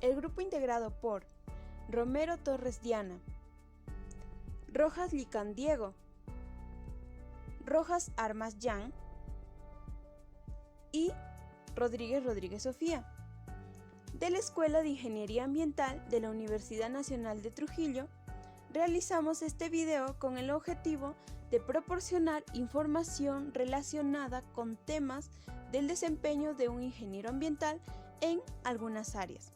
el grupo integrado por Romero Torres Diana, Rojas Lican Diego, Rojas Armas Jan y Rodríguez Rodríguez Sofía, de la Escuela de Ingeniería Ambiental de la Universidad Nacional de Trujillo. Realizamos este video con el objetivo de proporcionar información relacionada con temas del desempeño de un ingeniero ambiental en algunas áreas.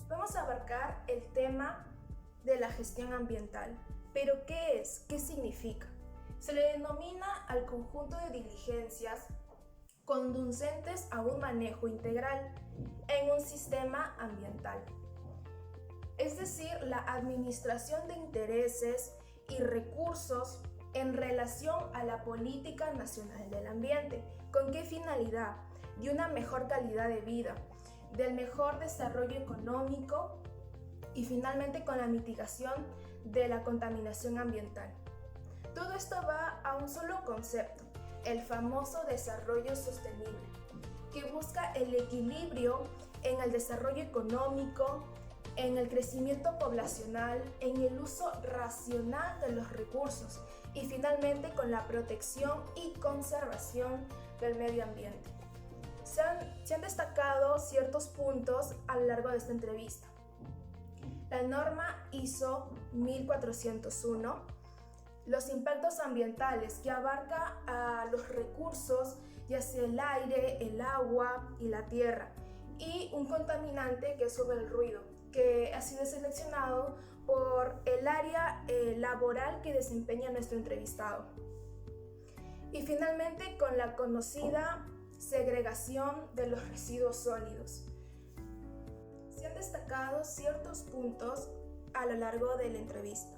Vamos a abarcar el tema de la gestión ambiental. ¿Pero qué es? ¿Qué significa? Se le denomina al conjunto de diligencias conducentes a un manejo integral en un sistema ambiental. Es decir, la administración de intereses y recursos en relación a la política nacional del ambiente. ¿Con qué finalidad? De una mejor calidad de vida, del mejor desarrollo económico y finalmente con la mitigación de la contaminación ambiental. Todo esto va a un solo concepto, el famoso desarrollo sostenible, que busca el equilibrio en el desarrollo económico, en el crecimiento poblacional, en el uso racional de los recursos y finalmente con la protección y conservación del medio ambiente. Se han destacado ciertos puntos a lo largo de esta entrevista. La norma ISO 1401, los impactos ambientales que abarca a los recursos, ya sea el aire, el agua y la tierra, y un contaminante que es sobre el ruido, que ha sido seleccionado por el área laboral que desempeña nuestro entrevistado. Y finalmente con la conocida segregación de los residuos sólidos. Se han destacado ciertos puntos a lo largo de la entrevista.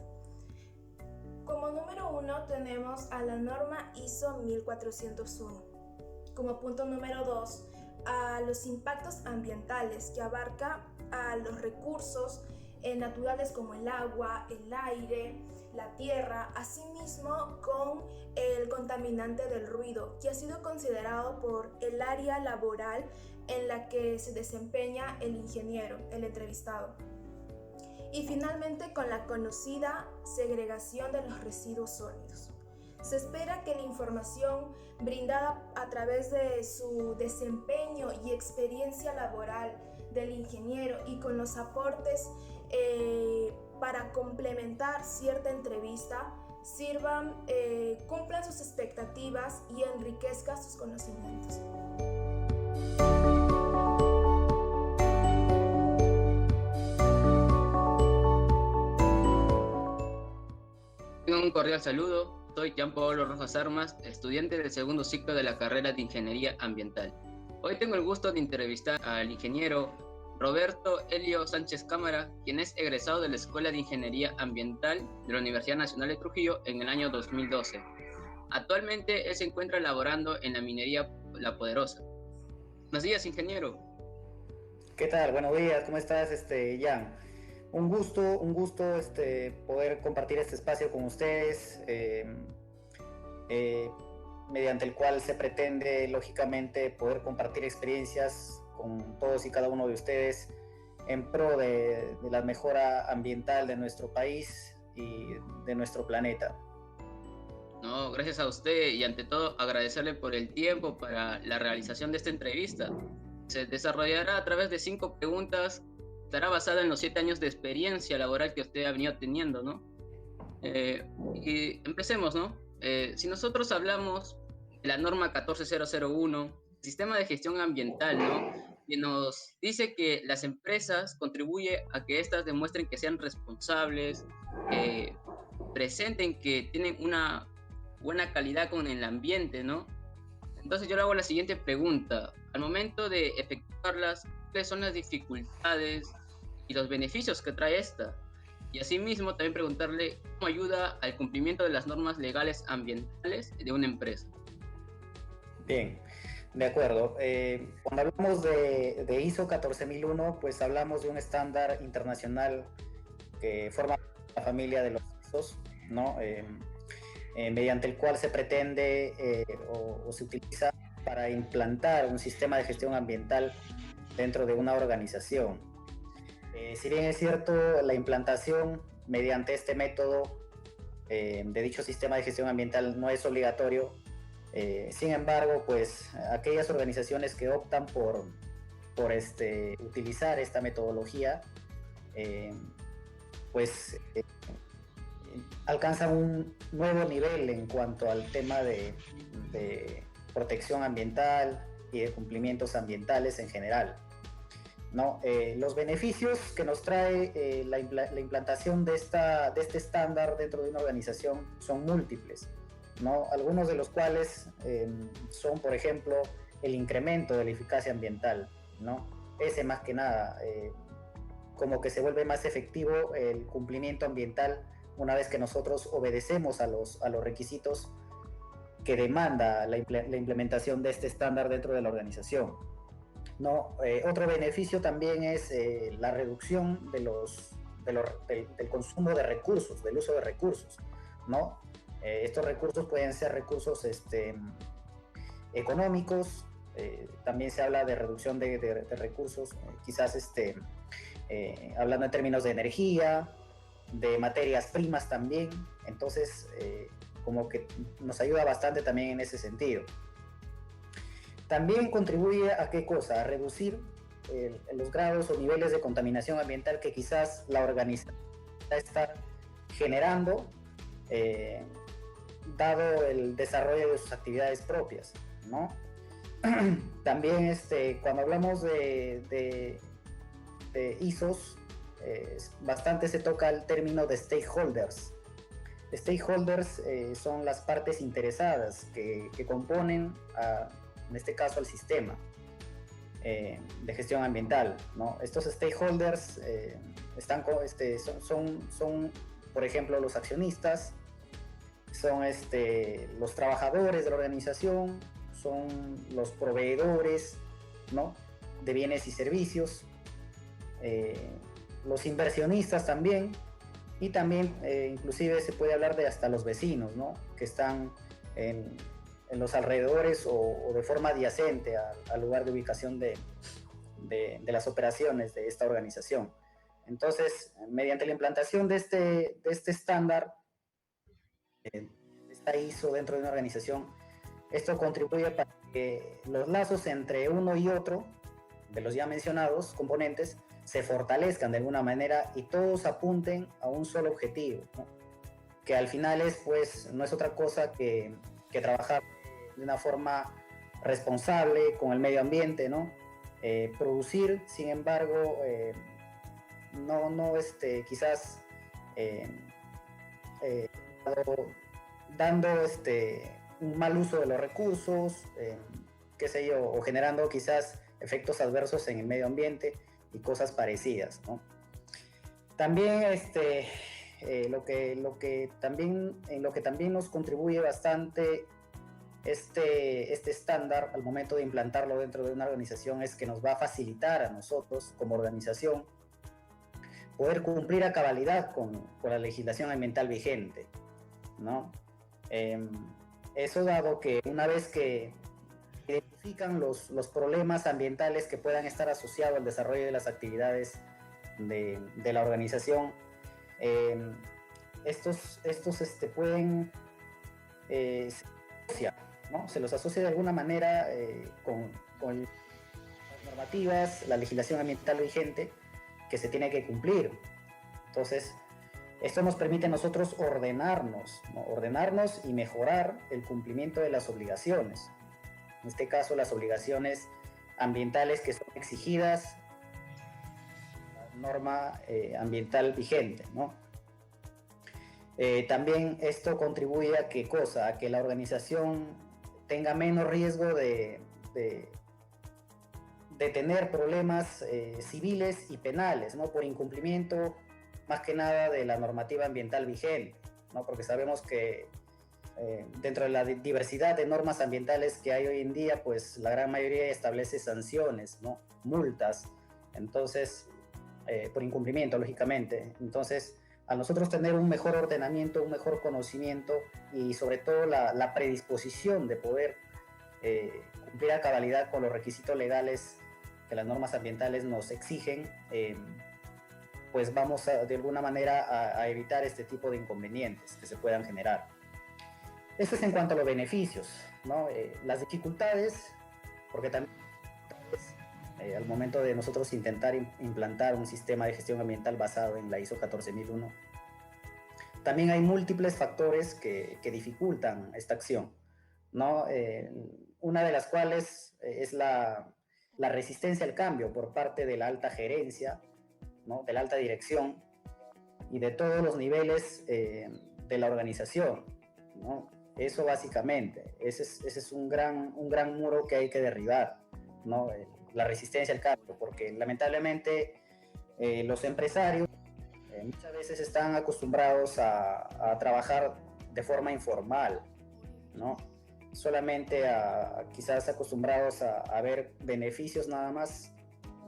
Como número 1 tenemos a la norma ISO 1401. Como punto número 2, a los impactos ambientales que abarca a los recursos naturales como el agua, el aire, la tierra, asimismo con el contaminante del ruido, que ha sido considerado por el área laboral en la que se desempeña el ingeniero, el entrevistado. Y finalmente con la conocida segregación de los residuos sólidos. Se espera que la información brindada a través de su desempeño y experiencia laboral del ingeniero y con los aportes para complementar cierta entrevista sirvan, cumplan sus expectativas y enriquezcan sus conocimientos. Un cordial saludo, soy Jean Pablo Rojas Armas, estudiante del segundo ciclo de la carrera de Ingeniería Ambiental. Hoy tengo el gusto de entrevistar al ingeniero Roberto Elio Sánchez Cámara, quien es egresado de la Escuela de Ingeniería Ambiental de la Universidad Nacional de Trujillo en el año 2012. Actualmente él se encuentra laborando en la minería La Poderosa. Buenos días, ingeniero. ¿Qué tal? Buenos días, ¿cómo estás, Jan? Un gusto poder compartir este espacio con ustedes, mediante el cual se pretende, lógicamente, poder compartir experiencias con todos y cada uno de ustedes en pro de la mejora ambiental de nuestro país y de nuestro planeta. No, gracias a usted y ante todo agradecerle por el tiempo para la realización de esta entrevista. Se desarrollará a través de 5 preguntas. Estará basada en los 7 años de experiencia laboral que usted ha venido teniendo, ¿no? Y empecemos, ¿no? Si nosotros hablamos de la norma 14001, sistema de gestión ambiental, ¿no? Que nos dice que las empresas contribuyen a que éstas demuestren que sean responsables, presenten que tienen una buena calidad con el ambiente, ¿no? Entonces yo le hago la siguiente pregunta. Al momento de efectuarlas, ¿cuáles son las dificultades y los beneficios que trae esta? Y asimismo también preguntarle cómo ayuda al cumplimiento de las normas legales ambientales de una empresa. Bien, de acuerdo. Cuando hablamos de ISO 14001, pues hablamos de un estándar internacional que forma la familia de los ISOs, ¿no? Mediante el cual se pretende o se utiliza para implantar un sistema de gestión ambiental dentro de una organización. Si bien es cierto, la implantación mediante este método de dicho sistema de gestión ambiental no es obligatorio, sin embargo, pues aquellas organizaciones que optan por utilizar esta metodología, pues alcanzan un nuevo nivel en cuanto al tema de protección ambiental y de cumplimientos ambientales en general, ¿no? Los beneficios que nos trae la implantación de este estándar dentro de una organización son múltiples, ¿no? Algunos de los cuales son, por ejemplo, el incremento de la eficacia ambiental, ¿no? Ese más que nada, como que se vuelve más efectivo el cumplimiento ambiental una vez que nosotros obedecemos a los requisitos que demanda la implementación de este estándar dentro de la organización, ¿no? Otro beneficio también es la reducción del consumo de recursos, del uso de recursos, ¿no? Estos recursos pueden ser recursos económicos, también se habla de reducción de recursos, quizás hablando en términos de energía, de materias primas también, entonces como que nos ayuda bastante también en ese sentido. También contribuye a qué cosa, a reducir los grados o niveles de contaminación ambiental que quizás la organización está generando, dado el desarrollo de sus actividades propias, ¿no? También cuando hablamos de ISOs, bastante se toca el término de stakeholders. Stakeholders son las partes interesadas que componen, en este caso, al sistema de gestión ambiental, ¿no? Estos stakeholders son, por ejemplo, los accionistas, son los trabajadores de la organización, son los proveedores, ¿no?, de bienes y servicios, los inversionistas también, y también inclusive se puede hablar de hasta los vecinos, ¿no?, que están en los alrededores o de forma adyacente al lugar de ubicación de las operaciones de esta organización. Entonces, mediante la implantación de este estándar, esta ISO dentro de una organización, esto contribuye para que los lazos entre uno y otro de los ya mencionados componentes se fortalezcan de alguna manera y todos apunten a un solo objetivo, ¿no?, que al final pues, no es otra cosa que trabajar de una forma responsable con el medio ambiente, ¿no? Producir, sin embargo, quizás dando un mal uso de los recursos, qué sé yo, o generando quizás efectos adversos en el medio ambiente y cosas parecidas, ¿no? También lo que también nos contribuye bastante este estándar al momento de implantarlo dentro de una organización es que nos va a facilitar a nosotros como organización poder cumplir a cabalidad con la legislación ambiental vigente, ¿no? Eso dado que una vez que identifican los problemas ambientales que puedan estar asociados al desarrollo de las actividades de la organización, estos pueden ¿no? Se los asocia de alguna manera con las normativas, la legislación ambiental vigente que se tiene que cumplir. Entonces, esto nos permite a nosotros ordenarnos, ¿no?, ordenarnos y mejorar el cumplimiento de las obligaciones. En este caso, las obligaciones ambientales que son exigidas por la norma ambiental vigente, ¿no? También esto contribuye a ¿qué cosa? A que la organización tenga menos riesgo de tener problemas civiles y penales, ¿no?, por incumplimiento más que nada de la normativa ambiental vigente, ¿no? Porque sabemos que dentro de la diversidad de normas ambientales que hay hoy en día, pues la gran mayoría establece sanciones, ¿no?, multas, entonces, por incumplimiento, lógicamente. Entonces, a nosotros tener un mejor ordenamiento, un mejor conocimiento y sobre todo la predisposición de poder cumplir a cabalidad con los requisitos legales que las normas ambientales nos exigen, pues vamos de alguna manera a evitar este tipo de inconvenientes que se puedan generar. Esto es en cuanto a los beneficios, ¿no? Las dificultades, porque también al momento de nosotros intentar implantar un sistema de gestión ambiental basado en la ISO 14001, también hay múltiples factores que dificultan esta acción, ¿no? Una de las cuales es la resistencia al cambio por parte de la alta gerencia, ¿no? De la alta dirección y de todos los niveles de la organización, ¿no? Eso básicamente, ese es un gran muro que hay que derribar, ¿no? La resistencia al cambio, porque lamentablemente los empresarios muchas veces están acostumbrados a trabajar de forma informal, ¿no? Solamente quizás acostumbrados a ver beneficios nada más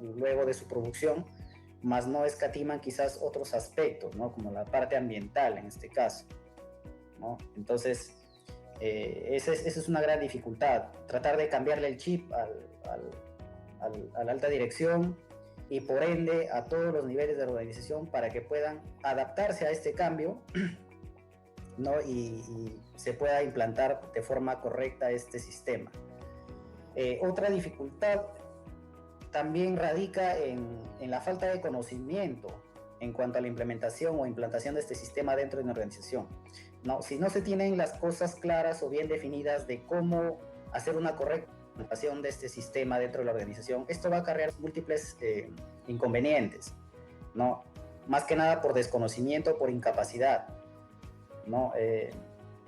luego de su producción, más no escatiman quizás otros aspectos, ¿no? Como la parte ambiental en este caso, ¿no? Entonces, esa es una gran dificultad, tratar de cambiarle el chip a la alta dirección y por ende a todos los niveles de la organización para que puedan adaptarse a este cambio, ¿no? Y se pueda implantar de forma correcta este sistema. Otra dificultad también radica en la falta de conocimiento en cuanto a la implementación o implantación de este sistema dentro de una organización, ¿no? Si no se tienen las cosas claras o bien definidas de cómo hacer una correcta implementación de este sistema dentro de la organización, esto va a acarrear múltiples inconvenientes, ¿no? Más que nada por desconocimiento, por incapacidad, ¿no?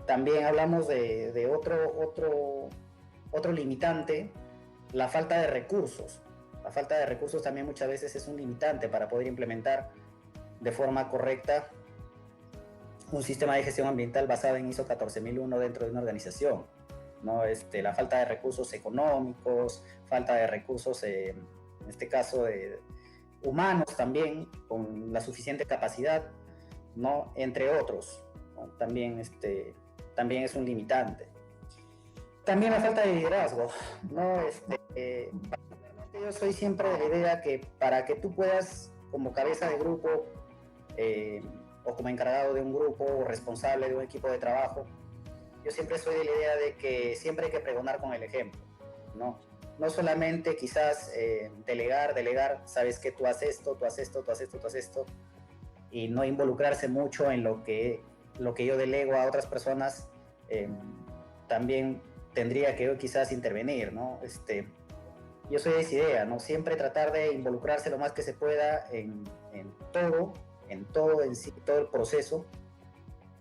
También hablamos de otro limitante, la falta de recursos. La falta de recursos también muchas veces es un limitante para poder implementar de forma correcta un sistema de gestión ambiental basado en ISO 14001 dentro de una organización, ¿no? La falta de recursos económicos, falta de recursos, en este caso, humanos también, con la suficiente capacidad, ¿no? Entre otros, ¿no? También es un limitante. También la falta de liderazgo, ¿no? Yo soy siempre de la idea que para que tú puedas, como cabeza de grupo, o como encargado de un grupo o responsable de un equipo de trabajo, yo siempre soy de la idea de que siempre hay que pregonar con el ejemplo, ¿no? No solamente quizás delegar, sabes que tú haces esto, tú haces esto, tú haces esto, tú haces esto, y no involucrarse mucho en lo que yo delego a otras personas. También tendría que yo quizás intervenir, ¿no? Yo soy de esa idea, ¿no? Siempre tratar de involucrarse lo más que se pueda en todo en sí, todo el proceso,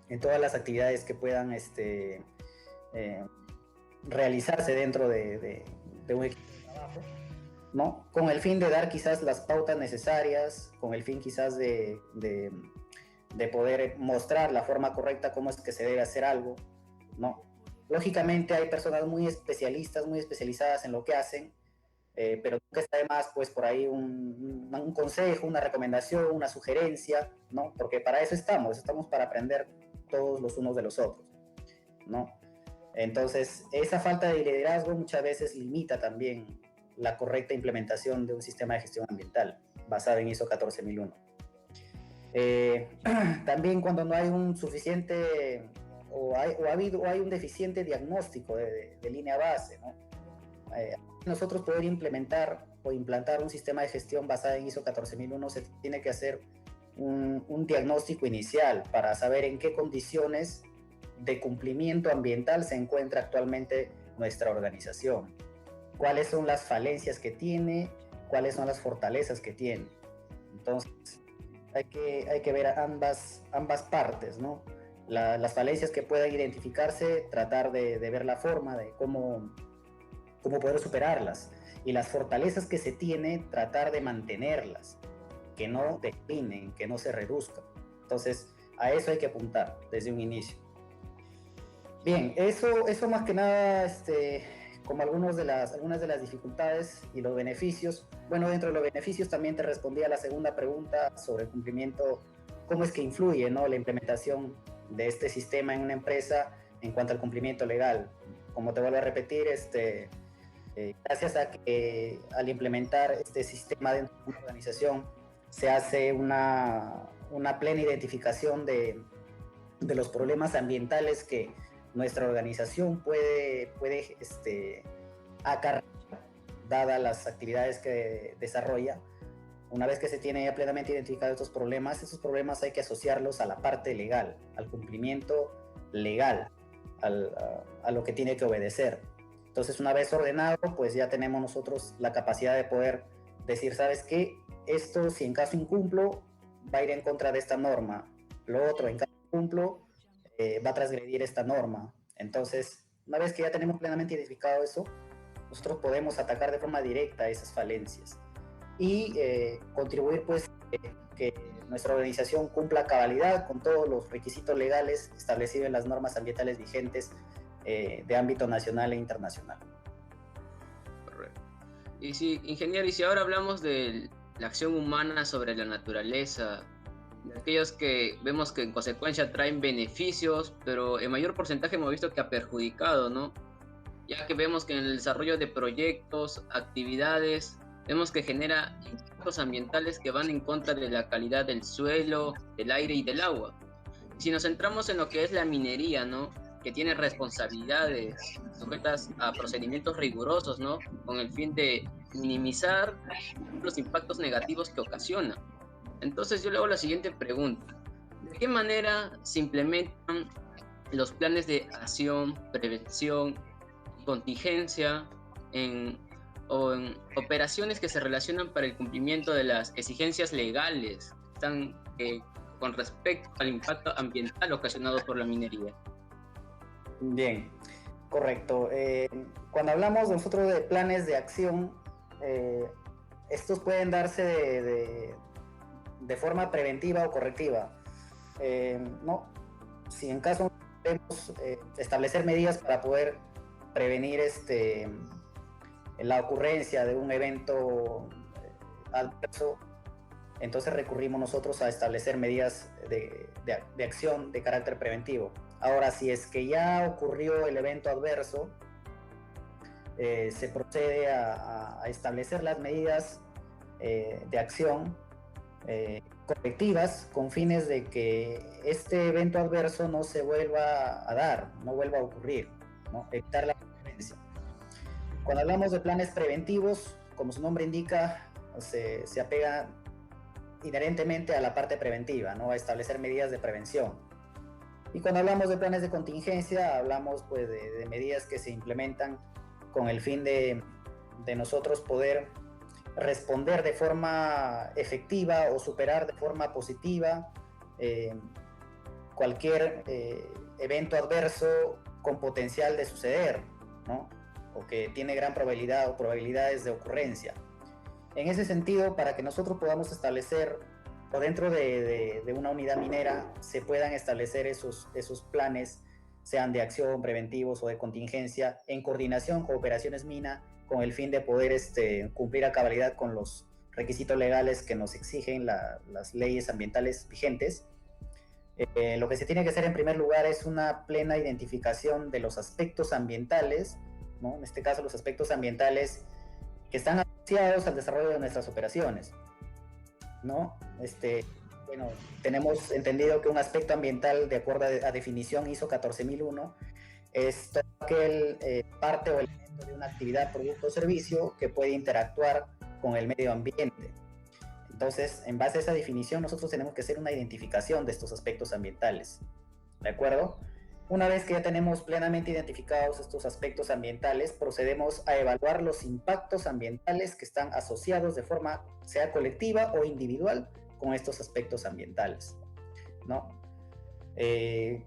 en todas las actividades que puedan realizarse dentro de un equipo de trabajo, ¿no? Con el fin de dar quizás las pautas necesarias, con el fin quizás de poder mostrar la forma correcta cómo es que se debe hacer algo, ¿no? Lógicamente hay personas muy especialistas, muy especializadas en lo que hacen, pero nunca está de más, pues, por ahí un consejo, una recomendación, una sugerencia, ¿no? Porque para eso estamos para aprender todos los unos de los otros, ¿no? Entonces, esa falta de liderazgo muchas veces limita también la correcta implementación de un sistema de gestión ambiental basado en ISO 14001. También cuando no hay un suficiente o hay un deficiente diagnóstico de línea base, ¿no? Nosotros poder implementar o implantar un sistema de gestión basado en ISO 14001 se tiene que hacer un diagnóstico inicial para saber en qué condiciones de cumplimiento ambiental se encuentra actualmente nuestra organización, cuáles son las falencias que tiene, cuáles son las fortalezas que tiene. Entonces hay que ver ambas partes, ¿no? Las falencias que puedan identificarse, tratar de ver la forma de cómo poder superarlas, y las fortalezas que se tiene, tratar de mantenerlas, que no declinen, que no se reduzcan. Entonces a eso hay que apuntar desde un inicio. Bien, eso más que nada, como algunas de las dificultades y los beneficios. Bueno, dentro de los beneficios también te respondí a la segunda pregunta sobre el cumplimiento, cómo es que influye, ¿no?, la implementación de este sistema en una empresa en cuanto al cumplimiento legal. Como te vuelvo a repetir, gracias a que al implementar este sistema dentro de una organización se hace una plena identificación de los problemas ambientales que nuestra organización puede acarrear, dadas las actividades que desarrolla. Una vez que se tiene ya plenamente identificados estos problemas hay que asociarlos a la parte legal, al cumplimiento legal, a lo que tiene que obedecer. Entonces, una vez ordenado, pues ya tenemos nosotros la capacidad de poder decir, ¿sabes qué? Esto, si en caso incumplo, va a ir en contra de esta norma. Lo otro, en caso incumplo, va a transgredir esta norma. Entonces, una vez que ya tenemos plenamente identificado eso, nosotros podemos atacar de forma directa esas falencias y contribuir, pues, que nuestra organización cumpla a cabalidad con todos los requisitos legales establecidos en las normas ambientales vigentes de ámbito nacional e internacional. Correcto. Y si, ingeniero, y si ahora hablamos de la acción humana sobre la naturaleza, de aquellos que vemos que en consecuencia traen beneficios, pero en mayor porcentaje hemos visto que ha perjudicado, ¿no? Ya que vemos que en el desarrollo de proyectos, actividades, vemos que genera impactos ambientales que van en contra de la calidad del suelo, del aire y del agua. Si nos centramos en lo que es la minería, ¿no? Que tiene responsabilidades sujetas a procedimientos rigurosos, ¿no? Con el fin de minimizar los impactos negativos que ocasiona. Entonces yo le hago la siguiente pregunta. ¿De qué manera se implementan los planes de acción, prevención y contingencia en operaciones que se relacionan para el cumplimiento de las exigencias legales con respecto al impacto ambiental ocasionado por la minería? Bien, correcto. Cuando hablamos nosotros de planes de acción, estos pueden darse de forma preventiva o correctiva. ¿No? Si en caso debemos establecer medidas para poder prevenir la ocurrencia de un evento adverso, entonces recurrimos nosotros a establecer medidas de acción de carácter preventivo. Ahora, si es que ya ocurrió el evento adverso, se procede a establecer las medidas de acción correctivas con fines de que este evento adverso no se vuelva a dar, no vuelva a ocurrir, ¿no? Evitar la recurrencia. Cuando hablamos de planes preventivos, como su nombre indica, se apega inherentemente a la parte preventiva, ¿no? A establecer medidas de prevención. Y cuando hablamos de planes de contingencia, hablamos, pues, de medidas que se implementan con el fin de nosotros poder responder de forma efectiva o superar de forma positiva cualquier evento adverso con potencial de suceder, ¿no? O que tiene gran probabilidad o probabilidades de ocurrencia. En ese sentido, para que nosotros podamos establecer, o dentro de una unidad minera, se puedan establecer esos planes, sean de acción, preventivos o de contingencia, en coordinación con operaciones mina, con el fin de poder cumplir a cabalidad con los requisitos legales que nos exigen las leyes ambientales vigentes. Lo que se tiene que hacer en primer lugar es una plena identificación de los aspectos ambientales, ¿no? En este caso, los aspectos ambientales que están asociados al desarrollo de nuestras operaciones, ¿no? Bueno, tenemos entendido que un aspecto ambiental, de acuerdo a definición ISO 14001, es todo aquel parte o elemento de una actividad, producto o servicio que puede interactuar con el medio ambiente. Entonces, en base a esa definición, nosotros tenemos que hacer una identificación de estos aspectos ambientales, ¿de acuerdo? Una vez que ya tenemos plenamente identificados estos aspectos ambientales, procedemos a evaluar los impactos ambientales que están asociados de forma, sea colectiva o individual, con estos aspectos ambientales, ¿no?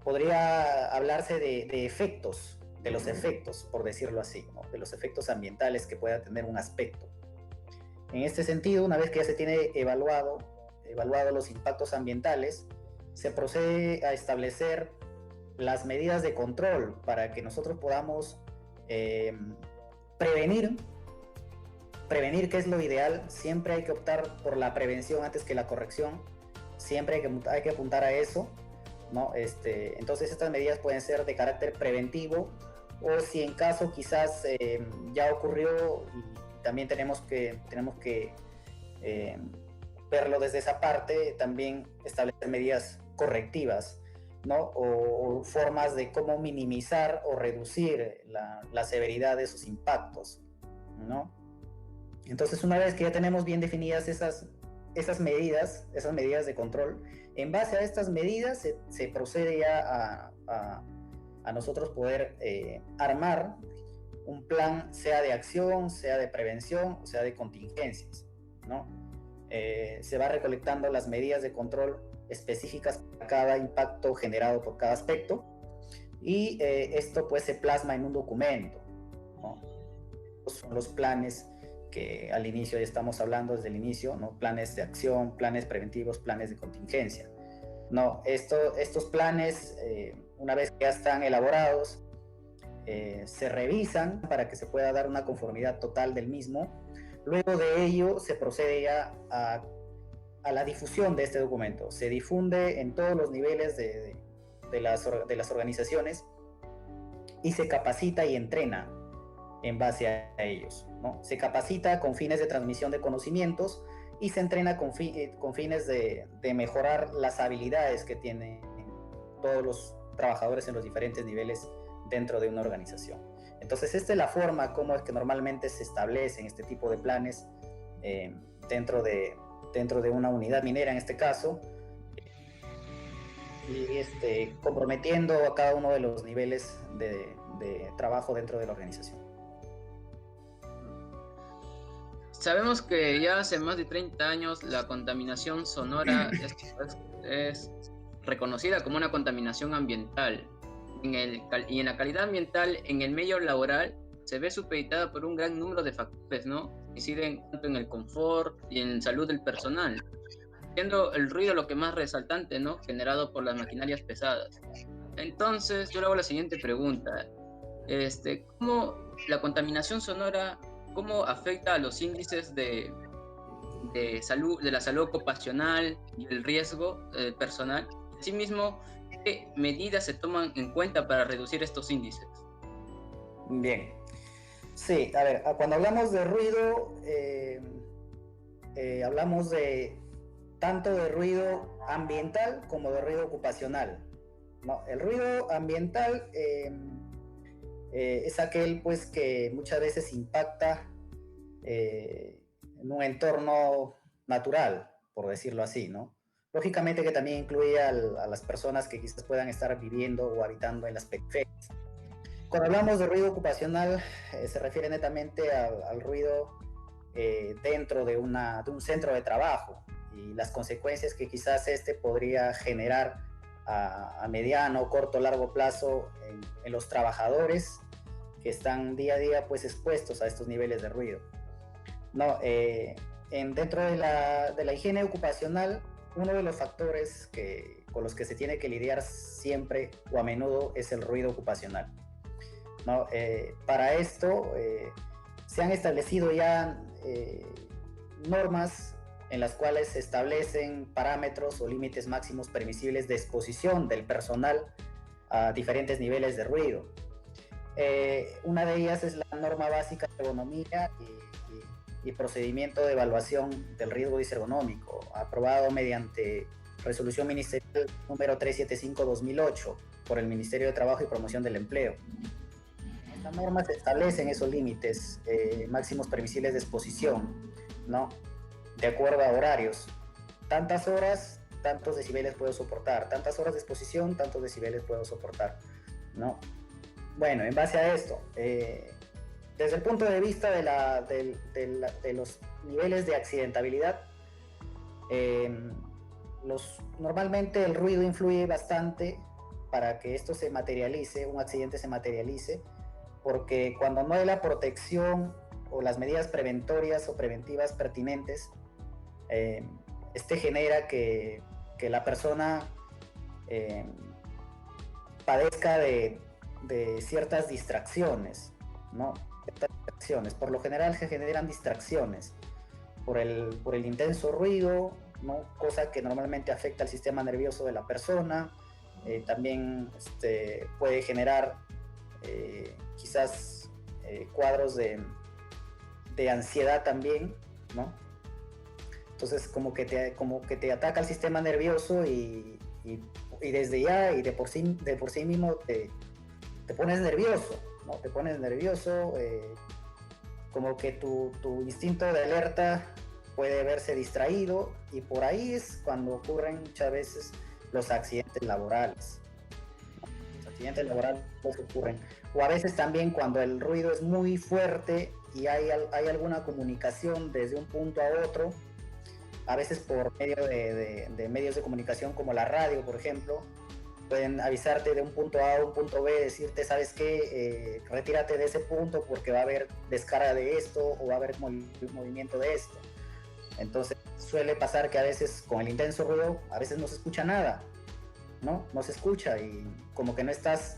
Podría hablarse de efectos, de los efectos, por decirlo así, ¿no? De los efectos ambientales que pueda tener un aspecto. En este sentido, una vez que ya se tiene evaluado los impactos ambientales, se procede a establecer las medidas de control para que nosotros podamos prevenir, que es lo ideal. Siempre hay que optar por la prevención antes que la corrección, siempre hay que apuntar a eso, ¿no? Entonces estas medidas pueden ser de carácter preventivo, o si en caso quizás ya ocurrió y también tenemos que verlo desde esa parte, también establecer medidas correctivas, ¿no? O formas de cómo minimizar o reducir la severidad de esos impactos, ¿no? Entonces, una vez que ya tenemos bien definidas esas medidas de control, en base a estas medidas se procede ya a nosotros poder armar un plan, sea de acción, sea de prevención, o sea de contingencias, ¿no? Se va recolectando las medidas de control específicas para cada impacto generado por cada aspecto, y esto pues se plasma en un documento, ¿no? Son los planes que al inicio ya estamos hablando desde el inicio, ¿no? Planes de acción, planes preventivos, planes de contingencia. No, estos planes, una vez que ya están elaborados, se revisan para que se pueda dar una conformidad total del mismo. Luego de ello se procede ya a la difusión de este documento. Se difunde en todos los niveles de las organizaciones y se capacita y entrena en base a ellos, ¿no? Se capacita con fines de transmisión de conocimientos y se entrena con fines de mejorar las habilidades que tienen todos los trabajadores en los diferentes niveles dentro de una organización. Entonces, esta es la forma como es que normalmente se establecen este tipo de planes dentro de una unidad minera en este caso, y comprometiendo a cada uno de los niveles de trabajo dentro de la organización. Sabemos que ya hace más de 30 años la contaminación sonora es reconocida como una contaminación ambiental. Y en la calidad ambiental, en el medio laboral, se ve supeditada por un gran número de factores, ¿no? Que inciden tanto en el confort y en salud del personal, siendo el ruido lo que más resaltante, ¿no? Generado por las maquinarias pesadas. Entonces, yo le hago la siguiente pregunta. ¿Cómo la contaminación sonora, cómo afecta a los índices de salud, de la salud ocupacional y el riesgo personal? Asimismo, ¿qué medidas se toman en cuenta para reducir estos índices? Bien. Sí, a ver, cuando hablamos de ruido, hablamos tanto de ruido ambiental como de ruido ocupacional, ¿no? El ruido ambiental es aquel pues que muchas veces impacta en un entorno natural, por decirlo así, ¿no? Lógicamente que también incluye a las personas que quizás puedan estar viviendo o habitando en las periferias. Cuando hablamos de ruido ocupacional, se refiere netamente al ruido dentro de un centro de trabajo y las consecuencias que quizás podría generar a mediano, corto, largo plazo en los trabajadores que están día a día pues expuestos a estos niveles de ruido. No, dentro de la higiene ocupacional, uno de los factores con los que se tiene que lidiar siempre o a menudo es el ruido ocupacional, ¿no? Para esto se han establecido ya normas en las cuales se establecen parámetros o límites máximos permisibles de exposición del personal a diferentes niveles de ruido. Una de ellas es la norma básica de ergonomía y procedimiento de evaluación del riesgo disergonómico, aprobado mediante resolución ministerial número 375/2008 por el Ministerio de Trabajo y Promoción del Empleo. En esta norma se establecen esos límites máximos permisibles de exposición, ¿no? De acuerdo a horarios. Tantas horas, tantos decibeles puedo soportar. Tantas horas de exposición, tantos decibeles puedo soportar, ¿no? Bueno, en base a esto, desde el punto de vista de los niveles de accidentabilidad, normalmente el ruido influye bastante para que esto se materialice, un accidente se materialice, porque cuando no hay la protección o las medidas preventorias o preventivas pertinentes, genera que la persona padezca de ciertas distracciones, ¿no? Por lo general se generan distracciones por el intenso ruido, ¿no? Cosa que normalmente afecta al sistema nervioso de la persona. También puede generar quizás cuadros de ansiedad también, ¿no? Entonces como que te ataca el sistema nervioso y desde ya y de por sí mismo te pones nervioso, ¿no? Te pones nervioso, como que tu instinto de alerta puede verse distraído, y por ahí es cuando ocurren muchas veces los accidentes laborales. Los accidentes laborales ocurren, o a veces también cuando el ruido es muy fuerte y hay alguna comunicación desde un punto a otro, a veces por medio de medios de comunicación como la radio, por ejemplo, pueden avisarte de un punto A a un punto B, decirte, ¿sabes qué? Retírate de ese punto porque va a haber descarga de esto o va a haber movimiento de esto. Entonces suele pasar que a veces con el intenso ruido, a veces no se escucha nada, ¿no? No se escucha y como que no estás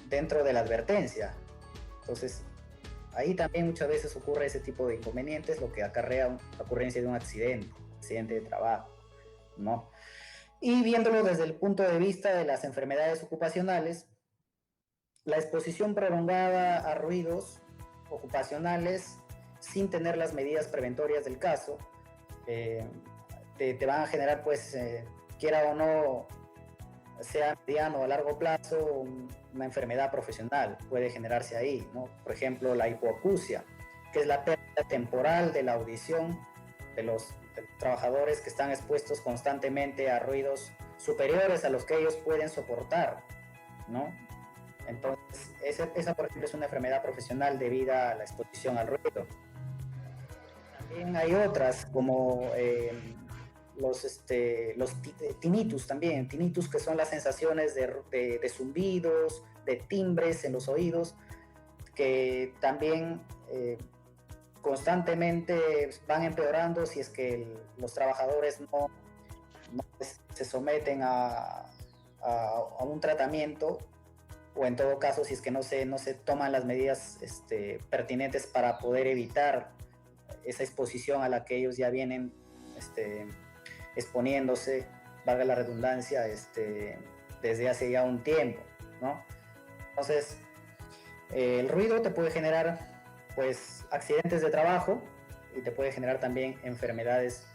dentro de la advertencia. Entonces ahí también muchas veces ocurre ese tipo de inconvenientes, lo que acarrea la ocurrencia de un accidente de trabajo, ¿no? Y viéndolo desde el punto de vista de las enfermedades ocupacionales, la exposición prolongada a ruidos ocupacionales sin tener las medidas preventorias del caso, te van a generar, pues, quiera o no, sea mediano o a largo plazo, una enfermedad profesional puede generarse ahí, ¿no? Por ejemplo, la hipoacusia, que es la pérdida temporal de la audición de los trabajadores que están expuestos constantemente a ruidos superiores a los que ellos pueden soportar, ¿no? Entonces, esa por ejemplo, es una enfermedad profesional debida a la exposición al ruido. También hay otras, como los tinnitus también, tinnitus, que son las sensaciones de zumbidos, de timbres en los oídos, que también constantemente van empeorando si es que los trabajadores no se someten a un tratamiento, o en todo caso si es que no se toman las medidas pertinentes para poder evitar esa exposición a la que ellos ya vienen exponiéndose, valga la redundancia, desde hace ya un tiempo, ¿no? Entonces, el ruido te puede generar, pues, accidentes de trabajo y te puede generar también enfermedades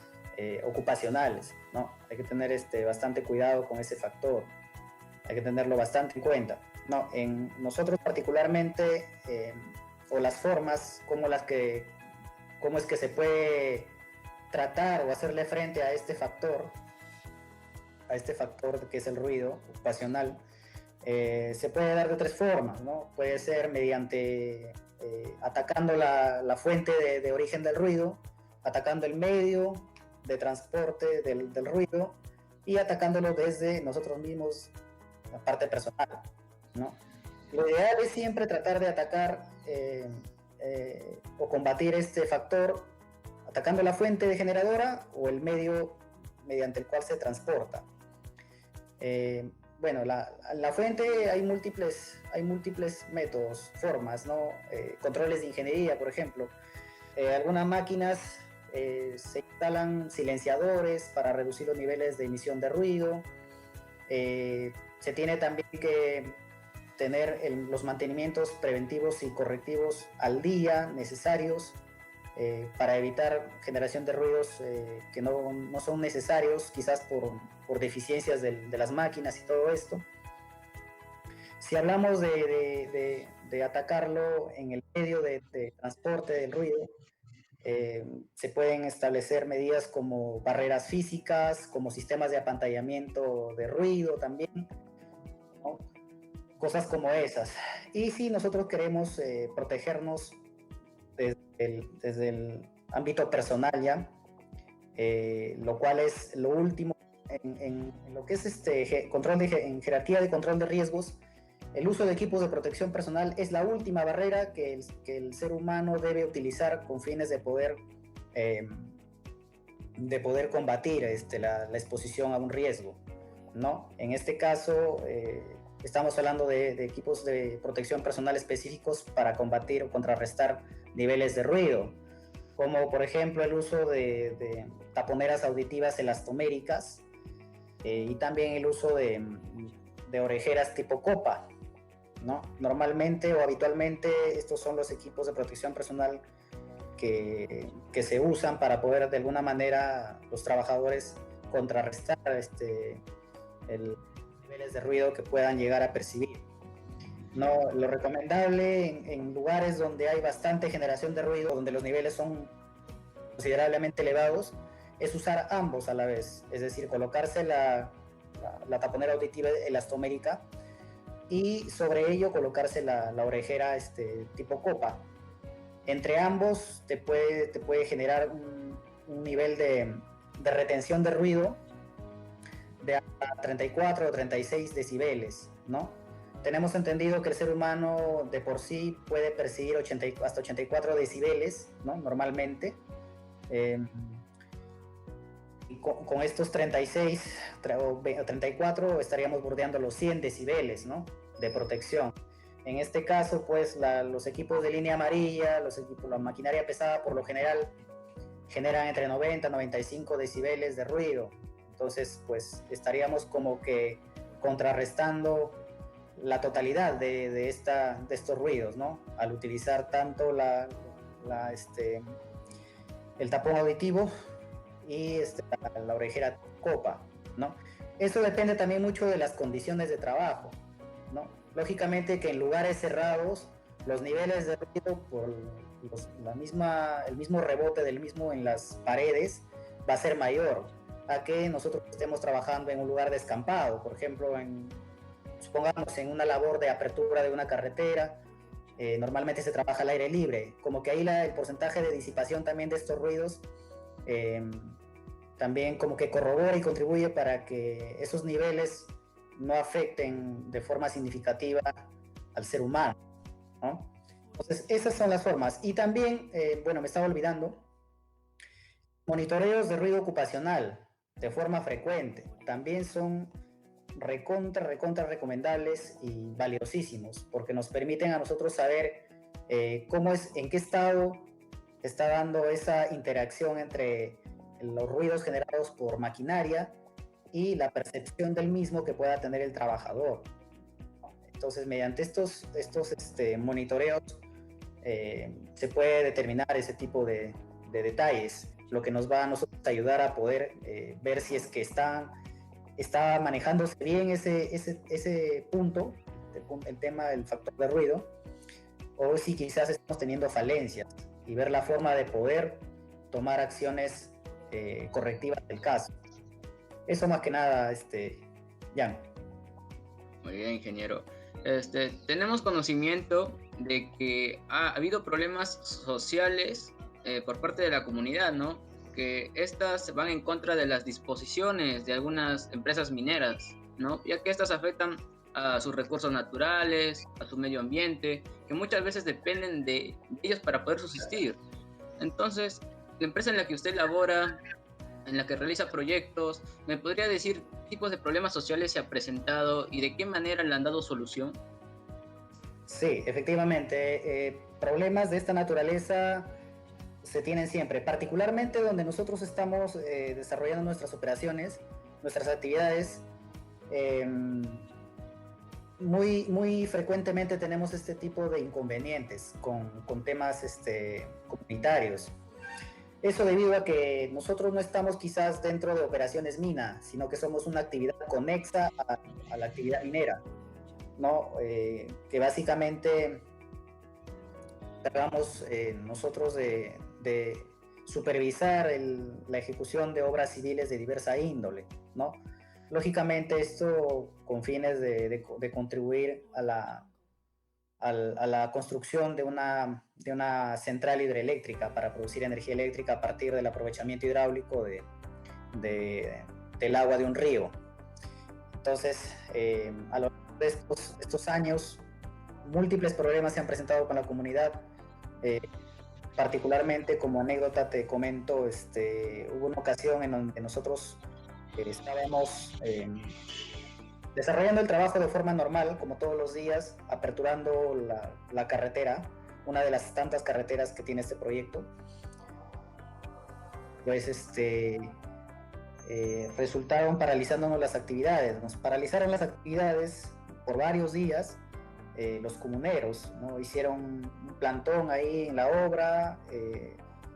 ocupacionales, ¿no? Hay que tener bastante cuidado con ese factor, hay que tenerlo bastante en cuenta, ¿no? En nosotros particularmente, o las formas cómo es que se puede tratar o hacerle frente a este factor que es el ruido ocupacional, se puede dar de tres formas, ¿no? Puede ser mediante atacando la fuente de origen del ruido, atacando el medio de transporte del ruido y atacándolo desde nosotros mismos, la parte personal, ¿no? Lo ideal es siempre tratar de atacar o combatir este factor atacando la fuente generadora o el medio mediante el cual se transporta. Bueno, la fuente hay múltiples métodos, formas, ¿no? Controles de ingeniería, por ejemplo. Algunas máquinas se instalan silenciadores para reducir los niveles de emisión de ruido. Se tiene también que tener los mantenimientos preventivos y correctivos al día necesarios para evitar generación de ruidos que no son necesarios, quizás por deficiencias de las máquinas y todo esto. Si hablamos de atacarlo en el medio de transporte del ruido, se pueden establecer medidas como barreras físicas, como sistemas de apantallamiento de ruido también, ¿no? Cosas como esas. Y si nosotros queremos protegernos desde el ámbito personal ya, lo cual es lo último en lo que es en jerarquía de control de riesgos. El uso de equipos de protección personal es la última barrera que el ser humano debe utilizar con fines de poder combatir la exposición a un riesgo, ¿no? En este caso, estamos hablando de equipos de protección personal específicos para combatir o contrarrestar niveles de ruido, como por ejemplo el uso de taponeras auditivas elastoméricas y también el uso de orejeras tipo copa, ¿no? Normalmente o habitualmente estos son los equipos de protección personal que se usan para poder de alguna manera los trabajadores contrarrestar el niveles de ruido que puedan llegar a percibir. No, lo recomendable en lugares donde hay bastante generación de ruido, donde los niveles son considerablemente elevados, es usar ambos a la vez, es decir, colocarse la taponera auditiva elastomérica y sobre ello colocarse la orejera tipo copa. Entre ambos te puede generar un nivel de retención de ruido de hasta 34 o 36 decibeles, ¿no? Tenemos entendido que el ser humano de por sí puede percibir hasta 84 decibeles, ¿no? Normalmente. Y con estos 36 o 34 estaríamos bordeando los 100 decibeles, ¿no? De protección. En este caso, pues los equipos de línea amarilla, la maquinaria pesada por lo general generan entre 90 y 95 decibeles de ruido. Entonces, pues estaríamos como que contrarrestando la totalidad de estos ruidos, ¿no? Al utilizar tanto el tapón auditivo y la orejera copa, ¿no? Eso depende también mucho de las condiciones de trabajo, ¿no? Lógicamente que en lugares cerrados los niveles de ruido por el mismo rebote del mismo en las paredes va a ser mayor a que nosotros estemos trabajando en un lugar descampado, por ejemplo, supongamos en una labor de apertura de una carretera. Normalmente se trabaja al aire libre, como que ahí el porcentaje de disipación también de estos ruidos también como que corrobora y contribuye para que esos niveles no afecten de forma significativa al ser humano, ¿no? Entonces esas son las formas. Y también, bueno, me estaba olvidando, monitoreos de ruido ocupacional de forma frecuente, también son recontra recomendables y valiosísimos, porque nos permiten a nosotros saber en qué estado está dando esa interacción entre los ruidos generados por maquinaria y la percepción del mismo que pueda tener el trabajador. Entonces, mediante estos monitoreos se puede determinar ese tipo de detalles, lo que nos va a nosotros ayudar a poder ver si es que está manejándose bien ese punto, el tema del factor de ruido, o si quizás estamos teniendo falencias, y ver la forma de poder tomar acciones correctivas del caso. Eso más que nada, Jan. Muy bien, ingeniero. Tenemos conocimiento de que ha habido problemas sociales por parte de la comunidad, ¿no? Que estas van en contra de las disposiciones de algunas empresas mineras, ¿no? Ya que estas afectan a sus recursos naturales, a su medio ambiente, que muchas veces dependen de ellos para poder subsistir. Entonces, la empresa en la que usted labora, en la que realiza proyectos, ¿me podría decir qué tipos de problemas sociales se ha presentado y de qué manera le han dado solución? Sí, efectivamente, problemas de esta naturaleza se tienen siempre, particularmente donde nosotros estamos desarrollando nuestras operaciones, nuestras actividades. Muy frecuentemente tenemos este tipo de inconvenientes con temas comunitarios. Eso debido a que nosotros no estamos quizás dentro de operaciones mina, sino que somos una actividad conexa a la actividad minera, ¿no? Que básicamente tratamos nosotros de supervisar la ejecución de obras civiles de diversa índole, ¿no? Lógicamente esto con fines de contribuir a la construcción de una central hidroeléctrica para producir energía eléctrica a partir del aprovechamiento hidráulico del agua de un río. Entonces, a lo largo de estos años, múltiples problemas se han presentado con la comunidad. Particularmente, como anécdota te comento, hubo una ocasión en donde nosotros estábamos desarrollando el trabajo de forma normal, como todos los días, aperturando la carretera, una de las tantas carreteras que tiene este proyecto. Pues resultaron paralizándonos las actividades. Nos paralizaron las actividades por varios días. Los comuneros, ¿no? Hicieron un plantón ahí en la obra,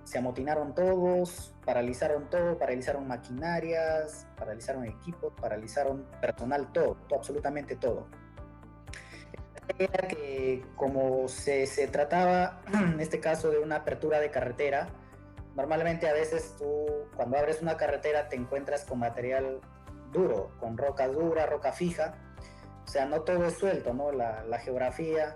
se amotinaron todos, paralizaron todo, paralizaron maquinarias, paralizaron equipos, paralizaron personal, todo, absolutamente todo. Era que como se trataba en este caso de una apertura de carretera, normalmente a veces tú cuando abres una carretera te encuentras con material duro, con roca dura, roca fija, o sea, no todo es suelto, ¿no? La geografía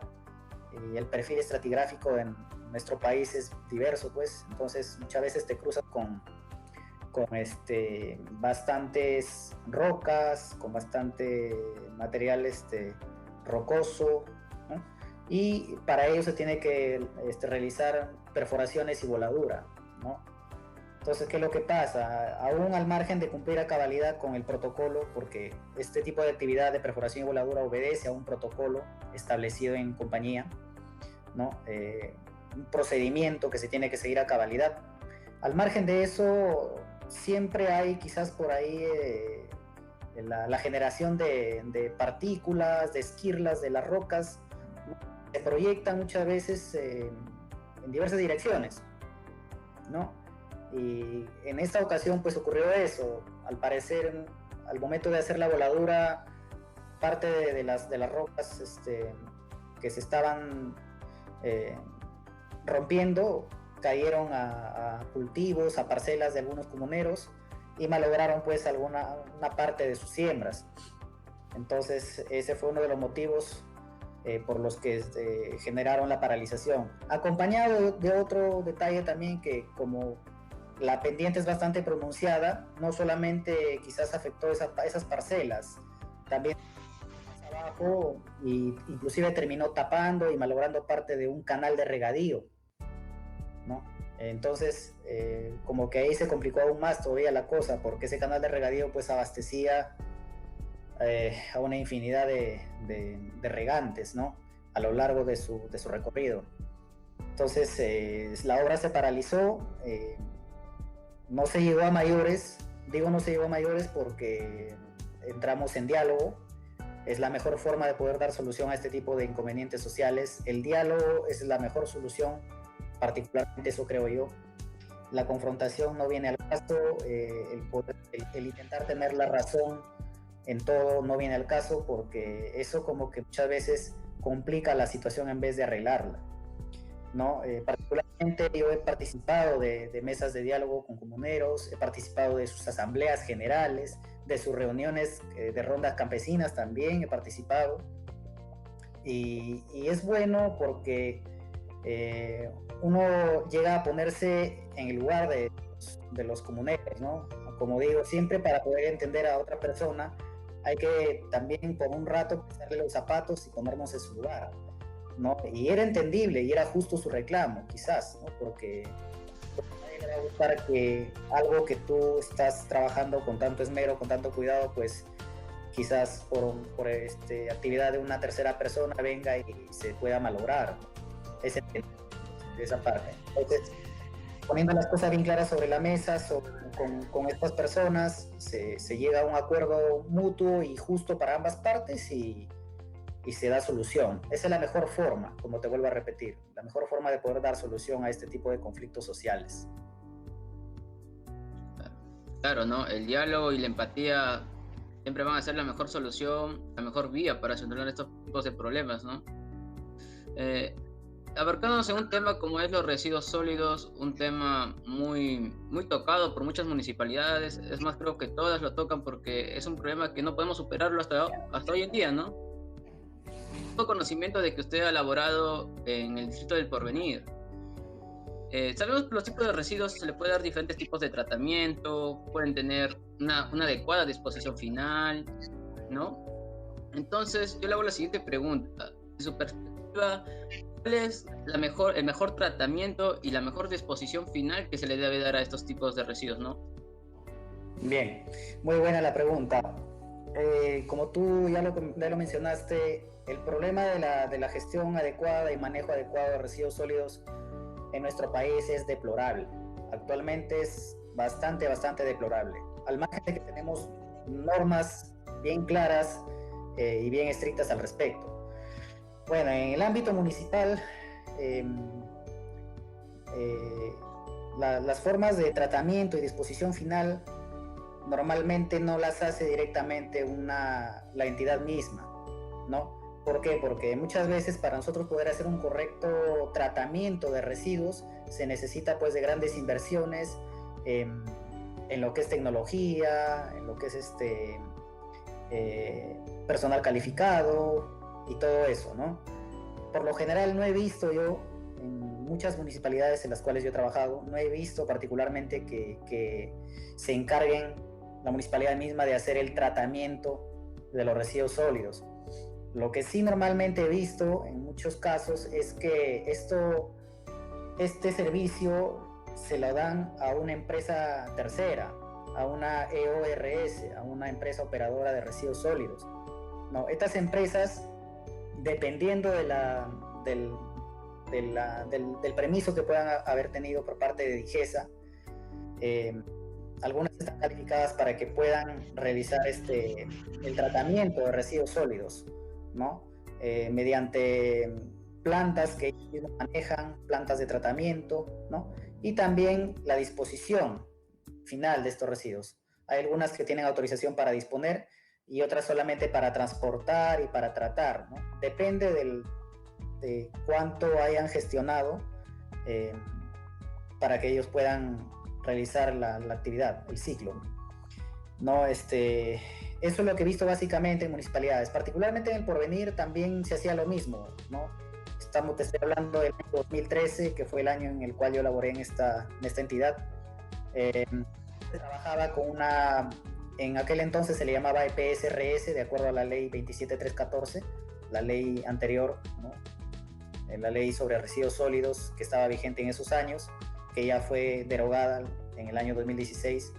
y el perfil estratigráfico en nuestro país es diverso, pues, entonces muchas veces te cruzas con bastantes rocas, con bastante material rocoso, ¿no? Y para ello se tiene que realizar perforaciones y voladura, ¿no? Entonces, ¿qué es lo que pasa? Aún al margen de cumplir a cabalidad con el protocolo, porque este tipo de actividad de perforación y voladura obedece a un protocolo establecido en compañía, ¿no? Un procedimiento que se tiene que seguir a cabalidad. Al margen de eso, siempre hay quizás por ahí la generación de partículas, de esquirlas de las rocas, ¿no? Se proyectan muchas veces en diversas direcciones, ¿no? Y en esta ocasión pues ocurrió eso. Al parecer, al momento de hacer la voladura, parte de las rocas que se estaban rompiendo cayeron a cultivos, a parcelas de algunos comuneros y malograron pues una parte de sus siembras. Entonces ese fue uno de los motivos por los que generaron la paralización, acompañado de otro detalle también, que como la pendiente es bastante pronunciada, no solamente quizás afectó esas parcelas, también abajo, y inclusive terminó tapando y malogrando parte de un canal de regadío, ¿no? Entonces como que ahí se complicó aún más todavía la cosa, porque ese canal de regadío pues abastecía a una infinidad de regantes, ¿no? A lo largo de su recorrido. Entonces la obra se paralizó, no se llegó a mayores. Digo no se llegó a mayores porque entramos en diálogo. Es la mejor forma de poder dar solución a este tipo de inconvenientes sociales. El diálogo es la mejor solución, particularmente eso creo yo. La confrontación no viene al caso, el intentar tener la razón en todo no viene al caso, porque eso como que muchas veces complica la situación en vez de arreglarla, ¿no? Particularmente yo he participado de mesas de diálogo con comuneros, he participado de sus asambleas generales, de sus reuniones de rondas campesinas también he participado, y es bueno porque uno llega a ponerse en el lugar de los comuneros, ¿no? Como digo, siempre para poder entender a otra persona hay que también por un rato pisarle los zapatos y ponernos en su lugar, ¿no? Y era entendible y era justo su reclamo, quizás, ¿no? Porque a nadie le va a gustar que algo que tú estás trabajando con tanto esmero, con tanto cuidado, pues quizás por actividad de una tercera persona venga y se pueda malograr, ¿no? Es entendible esa parte. Entonces, poniendo las cosas bien claras sobre la mesa, con estas personas, se llega a un acuerdo mutuo y justo para ambas partes y se da solución. Esa es la mejor forma, como te vuelvo a repetir, la mejor forma de poder dar solución a este tipo de conflictos sociales. Claro, ¿no? El diálogo y la empatía siempre van a ser la mejor solución, la mejor vía para solucionar estos tipos de problemas, ¿no? Abarcándonos en un tema como es los residuos sólidos, un tema muy, muy tocado por muchas municipalidades, es más, creo que todas lo tocan porque es un problema que no podemos superarlo hasta hoy en día, ¿no? Tengo conocimiento de que usted ha elaborado en el Distrito del Porvenir. Sabemos que los tipos de residuos se le puede dar diferentes tipos de tratamiento, pueden tener una adecuada disposición final, ¿no? Entonces, yo le hago la siguiente pregunta. De su perspectiva, ¿cuál es el mejor tratamiento y la mejor disposición final que se le debe dar a estos tipos de residuos, ¿no? Bien, muy buena la pregunta. Como tú ya lo mencionaste, el problema de la gestión adecuada y manejo adecuado de residuos sólidos en nuestro país es deplorable. Actualmente es bastante deplorable. Al margen de que tenemos normas bien claras y bien estrictas al respecto. Bueno, en el ámbito municipal, las formas de tratamiento y disposición final normalmente no las hace directamente la entidad misma, ¿no? ¿Por qué? Porque muchas veces para nosotros poder hacer un correcto tratamiento de residuos se necesita pues de grandes inversiones en lo que es tecnología, en lo que es personal calificado y todo eso, ¿no? Por lo general no he visto yo, en muchas municipalidades en las cuales yo he trabajado, no he visto particularmente que se encarguen la municipalidad misma de hacer el tratamiento de los residuos sólidos. Lo que sí normalmente he visto en muchos casos es que este servicio se lo dan a una empresa tercera, a una EORS, a una empresa operadora de residuos sólidos. No, estas empresas, dependiendo del permiso que puedan haber tenido por parte de DIGESA, algunas están calificadas para que puedan realizar el tratamiento de residuos sólidos, ¿no? Mediante plantas que ellos mismos manejan, plantas de tratamiento, ¿no? Y también la disposición final de estos residuos. Hay algunas que tienen autorización para disponer y otras solamente para transportar y para tratar, ¿no? Depende de cuánto hayan gestionado para que ellos puedan realizar la actividad, el ciclo, ¿no? Eso es lo que he visto básicamente en municipalidades, particularmente en el Porvenir también se hacía lo mismo, ¿no? Te estoy hablando del año 2013, que fue el año en el cual yo laboré en esta entidad. Trabajaba con en aquel entonces se le llamaba EPSRS, de acuerdo a la ley 27314, la ley anterior, ¿no? La ley sobre residuos sólidos que estaba vigente en esos años, que ya fue derogada en el año 2016.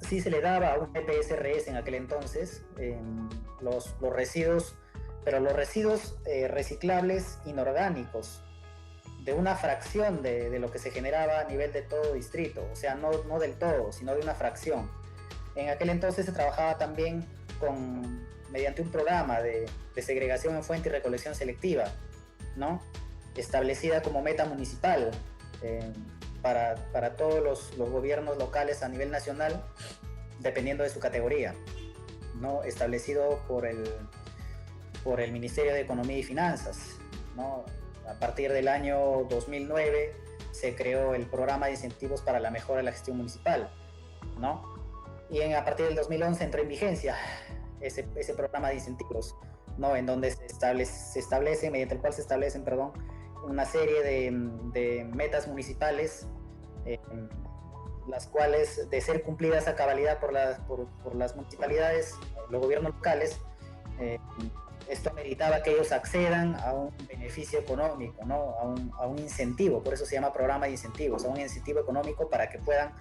Sí se le daba a un EPSRS en aquel entonces los residuos, pero los residuos reciclables inorgánicos, de una fracción de lo que se generaba a nivel de todo distrito, o sea, no del todo, sino de una fracción. En aquel entonces se trabajaba también mediante un programa de segregación en fuente y recolección selectiva, ¿no? Establecida como meta municipal para todos los gobiernos locales a nivel nacional, dependiendo de su categoría, ¿no? Establecido por el Ministerio de Economía y Finanzas, ¿no? A partir del año 2009 se creó el programa de incentivos para la mejora de la gestión municipal, ¿no? Y a partir del 2011 entró en vigencia ese programa de incentivos, ¿no? En donde mediante el cual se establecen, una serie de metas municipales, las cuales, de ser cumplidas a cabalidad por las municipalidades, los gobiernos locales, esto meritaba que ellos accedan a un beneficio económico, ¿no? a un incentivo, por eso se llama programa de incentivos, a un incentivo económico para que puedan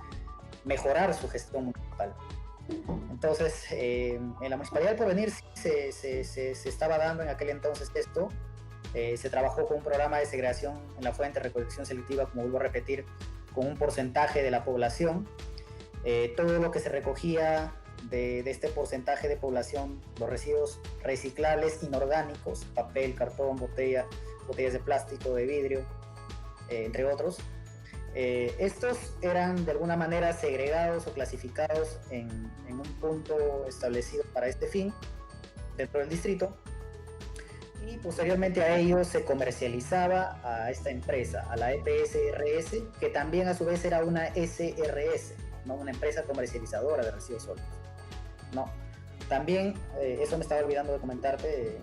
mejorar su gestión municipal. Entonces, en la Municipalidad del Porvenir se estaba dando en aquel entonces esto. Se trabajó con un programa de segregación en la fuente, recolección selectiva, como vuelvo a repetir, con un porcentaje de la población. Todo lo que se recogía de este porcentaje de población, los residuos reciclables inorgánicos, papel, cartón, botellas de plástico, de vidrio, entre otros, estos eran de alguna manera segregados o clasificados en un punto establecido para este fin dentro del distrito, y posteriormente a ello se comercializaba a esta empresa, a la EPSRS, que también a su vez era una SRS, ¿no? Una empresa comercializadora de residuos sólidos, ¿no? También, eso me estaba olvidando de comentarte,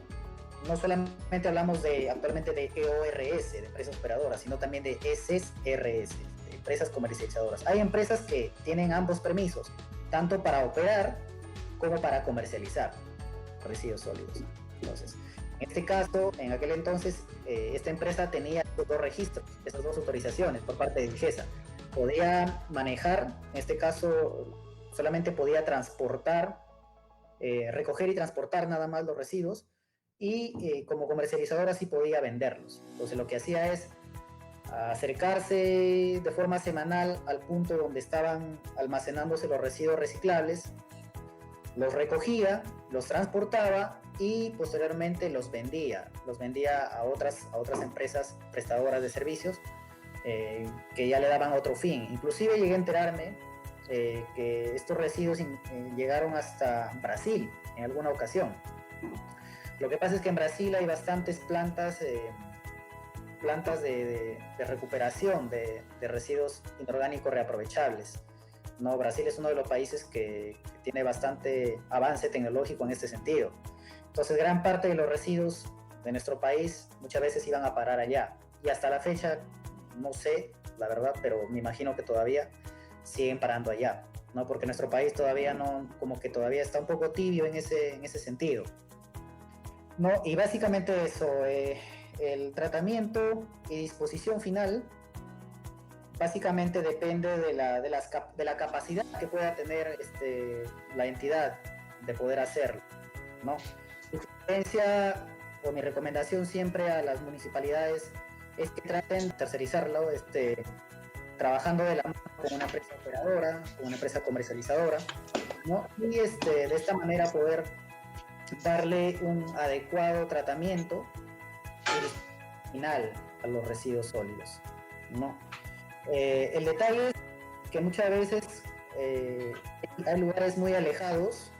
no solamente hablamos actualmente de EORS, de empresas operadoras, sino también de SSRS, de empresas comercializadoras. Hay empresas que tienen ambos permisos, tanto para operar como para comercializar residuos sólidos. Entonces, en este caso, en aquel entonces, esta empresa tenía estos dos registros, estas dos autorizaciones por parte de DIGESA. Podía manejar, en este caso, solamente podía transportar, recoger y transportar nada más los residuos, y como comercializadora sí podía venderlos. Entonces lo que hacía es acercarse de forma semanal al punto donde estaban almacenándose los residuos reciclables, los recogía, los transportaba y posteriormente los vendía a otras empresas prestadoras de servicios que ya le daban otro fin. Inclusive llegué a enterarme que estos residuos llegaron hasta Brasil en alguna ocasión. Lo que pasa es que en Brasil hay bastantes plantas de recuperación de residuos inorgánicos reaprovechables, ¿no? Brasil es uno de los países que tiene bastante avance tecnológico en este sentido. Entonces, gran parte de los residuos de nuestro país muchas veces iban a parar allá. Y hasta la fecha, no sé, la verdad, pero me imagino que todavía siguen parando allá, ¿no? Porque nuestro país todavía no, como que todavía está un poco tibio en ese sentido, ¿no? Y básicamente eso, el tratamiento y disposición final básicamente depende de la capacidad que pueda tener la entidad de poder hacerlo, ¿no? Mi sugerencia o mi recomendación siempre a las municipalidades es que traten de tercerizarlo, trabajando de la mano con una empresa operadora, con una empresa comercializadora, ¿no? Y de esta manera poder darle un adecuado tratamiento final a los residuos sólidos, ¿no? El detalle es que muchas veces hay lugares muy alejados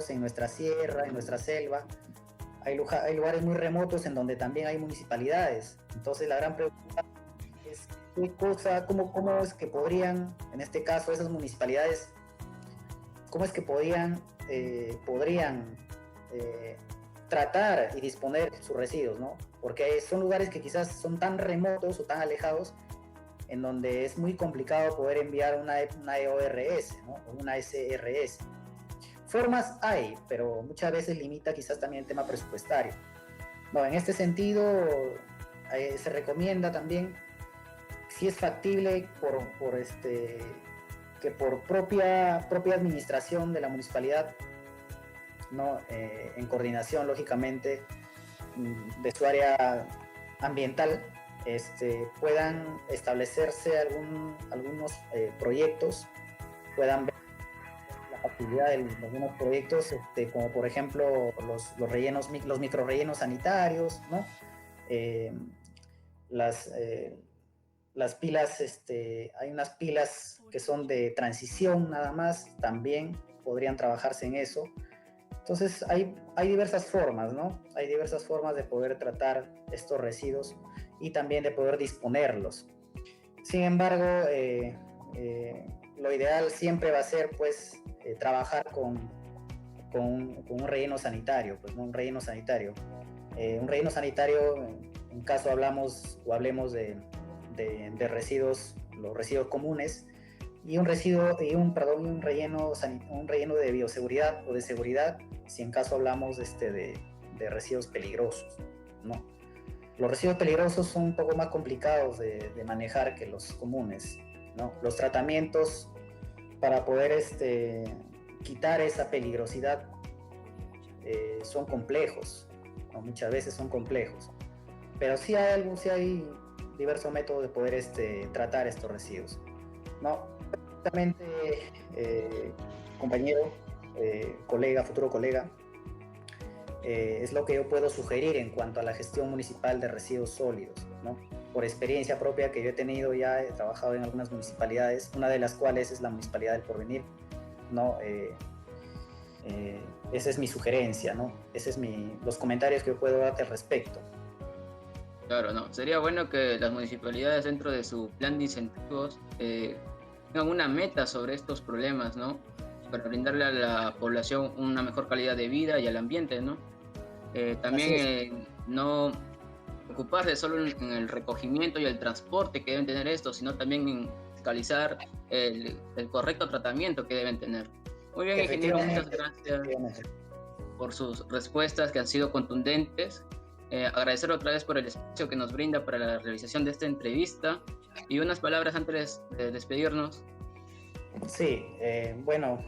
en nuestra sierra, en nuestra selva, hay lugares muy remotos en donde también hay municipalidades. Entonces la gran pregunta es cómo es que podrían, en este caso esas municipalidades, cómo es que podrían tratar y disponer sus residuos, ¿no? Porque son lugares que quizás son tan remotos o tan alejados en donde es muy complicado poder enviar una EORS, ¿no? O una SRS. Formas hay, pero muchas veces limita quizás también el tema presupuestario. No, en este sentido se recomienda también, si es factible, que por propia administración de la municipalidad, ¿no? En coordinación, lógicamente, de su área ambiental, puedan establecerse algunos proyectos, puedan ver la factibilidad de algunos proyectos, como por ejemplo los microrellenos sanitarios, ¿no? Las pilas, hay unas pilas que son de transición nada más, también podrían trabajarse en eso. Entonces hay diversas formas, ¿no? Hay diversas formas de poder tratar estos residuos y también de poder disponerlos. Sin embargo, lo ideal siempre va a ser, pues, trabajar con un relleno sanitario, pues, ¿no? Un relleno sanitario, en caso hablemos de residuos, los residuos comunes, y un relleno de bioseguridad o de seguridad, si en caso hablamos de residuos peligrosos, ¿no? Los residuos peligrosos son un poco más complicados de manejar que los comunes, ¿no? Los tratamientos para poder quitar esa peligrosidad son complejos, ¿no? Muchas veces son complejos, pero sí hay diversos métodos de poder tratar estos residuos, ¿no? Exactamente, compañero, futuro colega, es lo que yo puedo sugerir en cuanto a la gestión municipal de residuos sólidos, ¿no? Por experiencia propia que yo he tenido, ya he trabajado en algunas municipalidades, una de las cuales es la Municipalidad del Porvenir, ¿no? Esa es mi sugerencia, ¿no? Los comentarios que yo puedo darte al respecto. Claro, no. Sería bueno que las municipalidades, dentro de su plan de incentivos, tengan una meta sobre estos problemas, ¿no? Para brindarle a la población una mejor calidad de vida y al ambiente, ¿no? También no ocuparse solo en el recogimiento y el transporte que deben tener estos, sino también en fiscalizar el correcto tratamiento que deben tener. Muy bien, ingeniero, muchas gracias por sus respuestas que han sido contundentes. Agradecer otra vez por el espacio que nos brinda para la realización de esta entrevista, y unas palabras antes de despedirnos. Sí, bueno,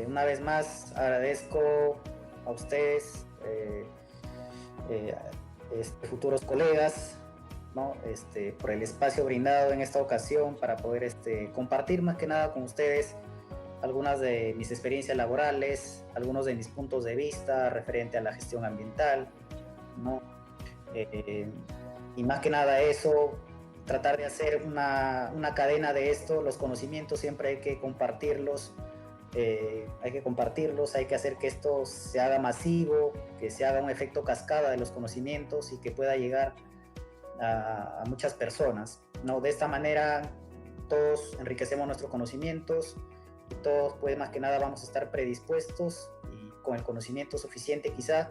una vez más agradezco a ustedes, futuros colegas, ¿no? Por el espacio brindado en esta ocasión para poder compartir más que nada con ustedes algunas de mis experiencias laborales, algunos de mis puntos de vista referente a la gestión ambiental, ¿no? Y más que nada eso, tratar de hacer una cadena de esto. Los conocimientos siempre hay que compartirlos, hay que hacer que esto se haga masivo, que se haga un efecto cascada de los conocimientos y que pueda llegar a muchas personas, ¿no? De esta manera todos enriquecemos nuestros conocimientos y todos, pues, más que nada vamos a estar predispuestos y con el conocimiento suficiente quizá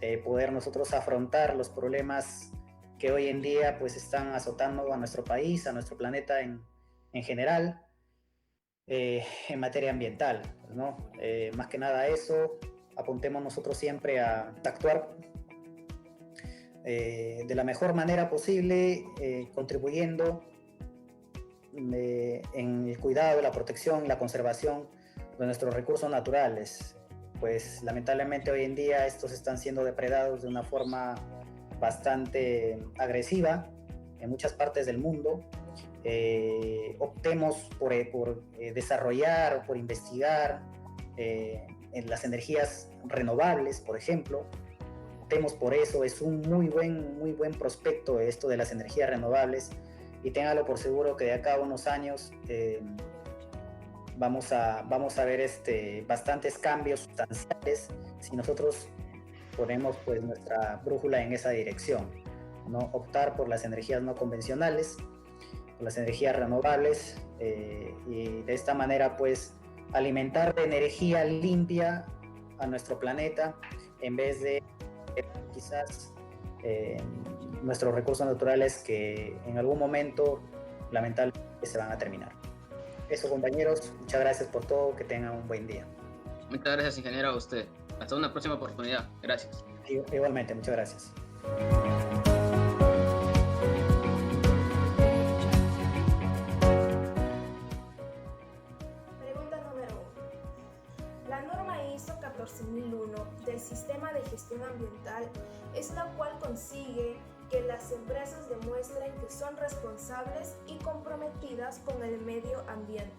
de poder nosotros afrontar los problemas que hoy en día pues están azotando a nuestro país, a nuestro planeta en general, en materia ambiental, ¿no? Más que nada eso, apuntemos nosotros siempre a actuar de la mejor manera posible, contribuyendo en el cuidado, la protección, la conservación de nuestros recursos naturales. Pues lamentablemente hoy en día estos están siendo depredados de una forma bastante agresiva en muchas partes del mundo. Optemos por desarrollar o por investigar en las energías renovables, por ejemplo. Optemos por eso, es un muy buen prospecto esto de las energías renovables, y téngalo por seguro que de acá a unos años vamos a ver bastantes cambios sustanciales si nosotros ponemos pues nuestra brújula en esa dirección, ¿no? Optar por las energías no convencionales, por las energías renovables, y de esta manera pues alimentar de energía limpia a nuestro planeta en vez de quizás nuestros recursos naturales que en algún momento lamentablemente se van a terminar. Eso, compañeros, muchas gracias por todo, que tengan un buen día. Muchas gracias, ingeniero, a usted. Hasta una próxima oportunidad. Gracias. Igualmente, muchas gracias. Pregunta número 1. La norma ISO 14001 del Sistema de Gestión Ambiental es la cual consigue que las empresas demuestren que son responsables y comprometidas con el medio ambiente.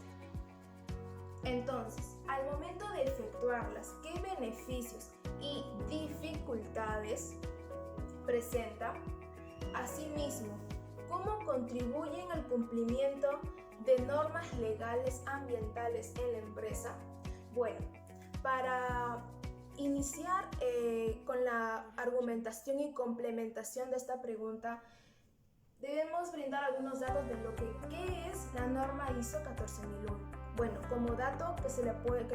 Entonces, al momento de efectuarlas, ¿qué beneficios y dificultades presenta? Asimismo, ¿cómo contribuyen al cumplimiento de normas legales ambientales en la empresa? Bueno, para iniciar con la argumentación y complementación de esta pregunta, debemos brindar algunos datos de ¿qué es la norma ISO 14001? Bueno, como dato que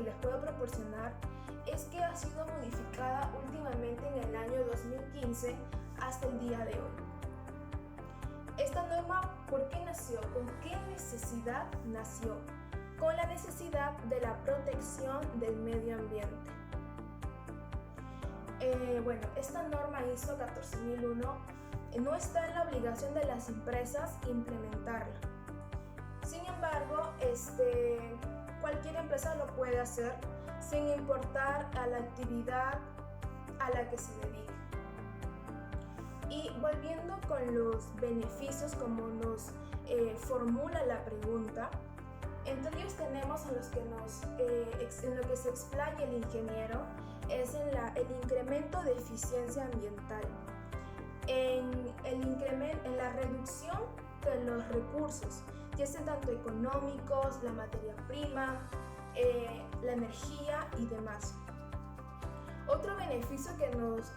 les puedo proporcionar es que ha sido modificada últimamente en el año 2015 hasta el día de hoy. Esta norma, ¿por qué nació? ¿Con qué necesidad nació? Con la necesidad de la protección del medio ambiente. Bueno, esta norma ISO 14001 no está en la obligación de las empresas implementarla. Sin embargo, cualquier empresa lo puede hacer sin importar a la actividad a la que se dedique. Y volviendo con los beneficios como nos formula la pregunta, entre ellos tenemos en lo que se explaya el ingeniero, es en el incremento de eficiencia ambiental, en la reducción de los recursos, ya sean tanto económicos, la materia prima, la energía y demás. Otro beneficio que nos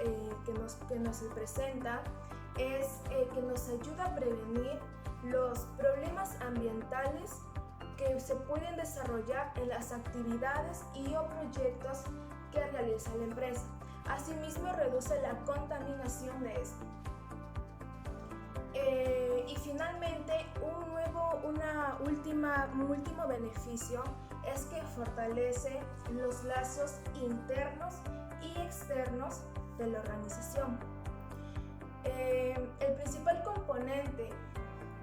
presenta es que nos ayuda a prevenir los problemas ambientales que se pueden desarrollar en las actividades o proyectos que realiza la empresa. Asimismo, reduce la contaminación de esta. Y finalmente, un último beneficio es que fortalece los lazos internos y externos de la organización. El principal componente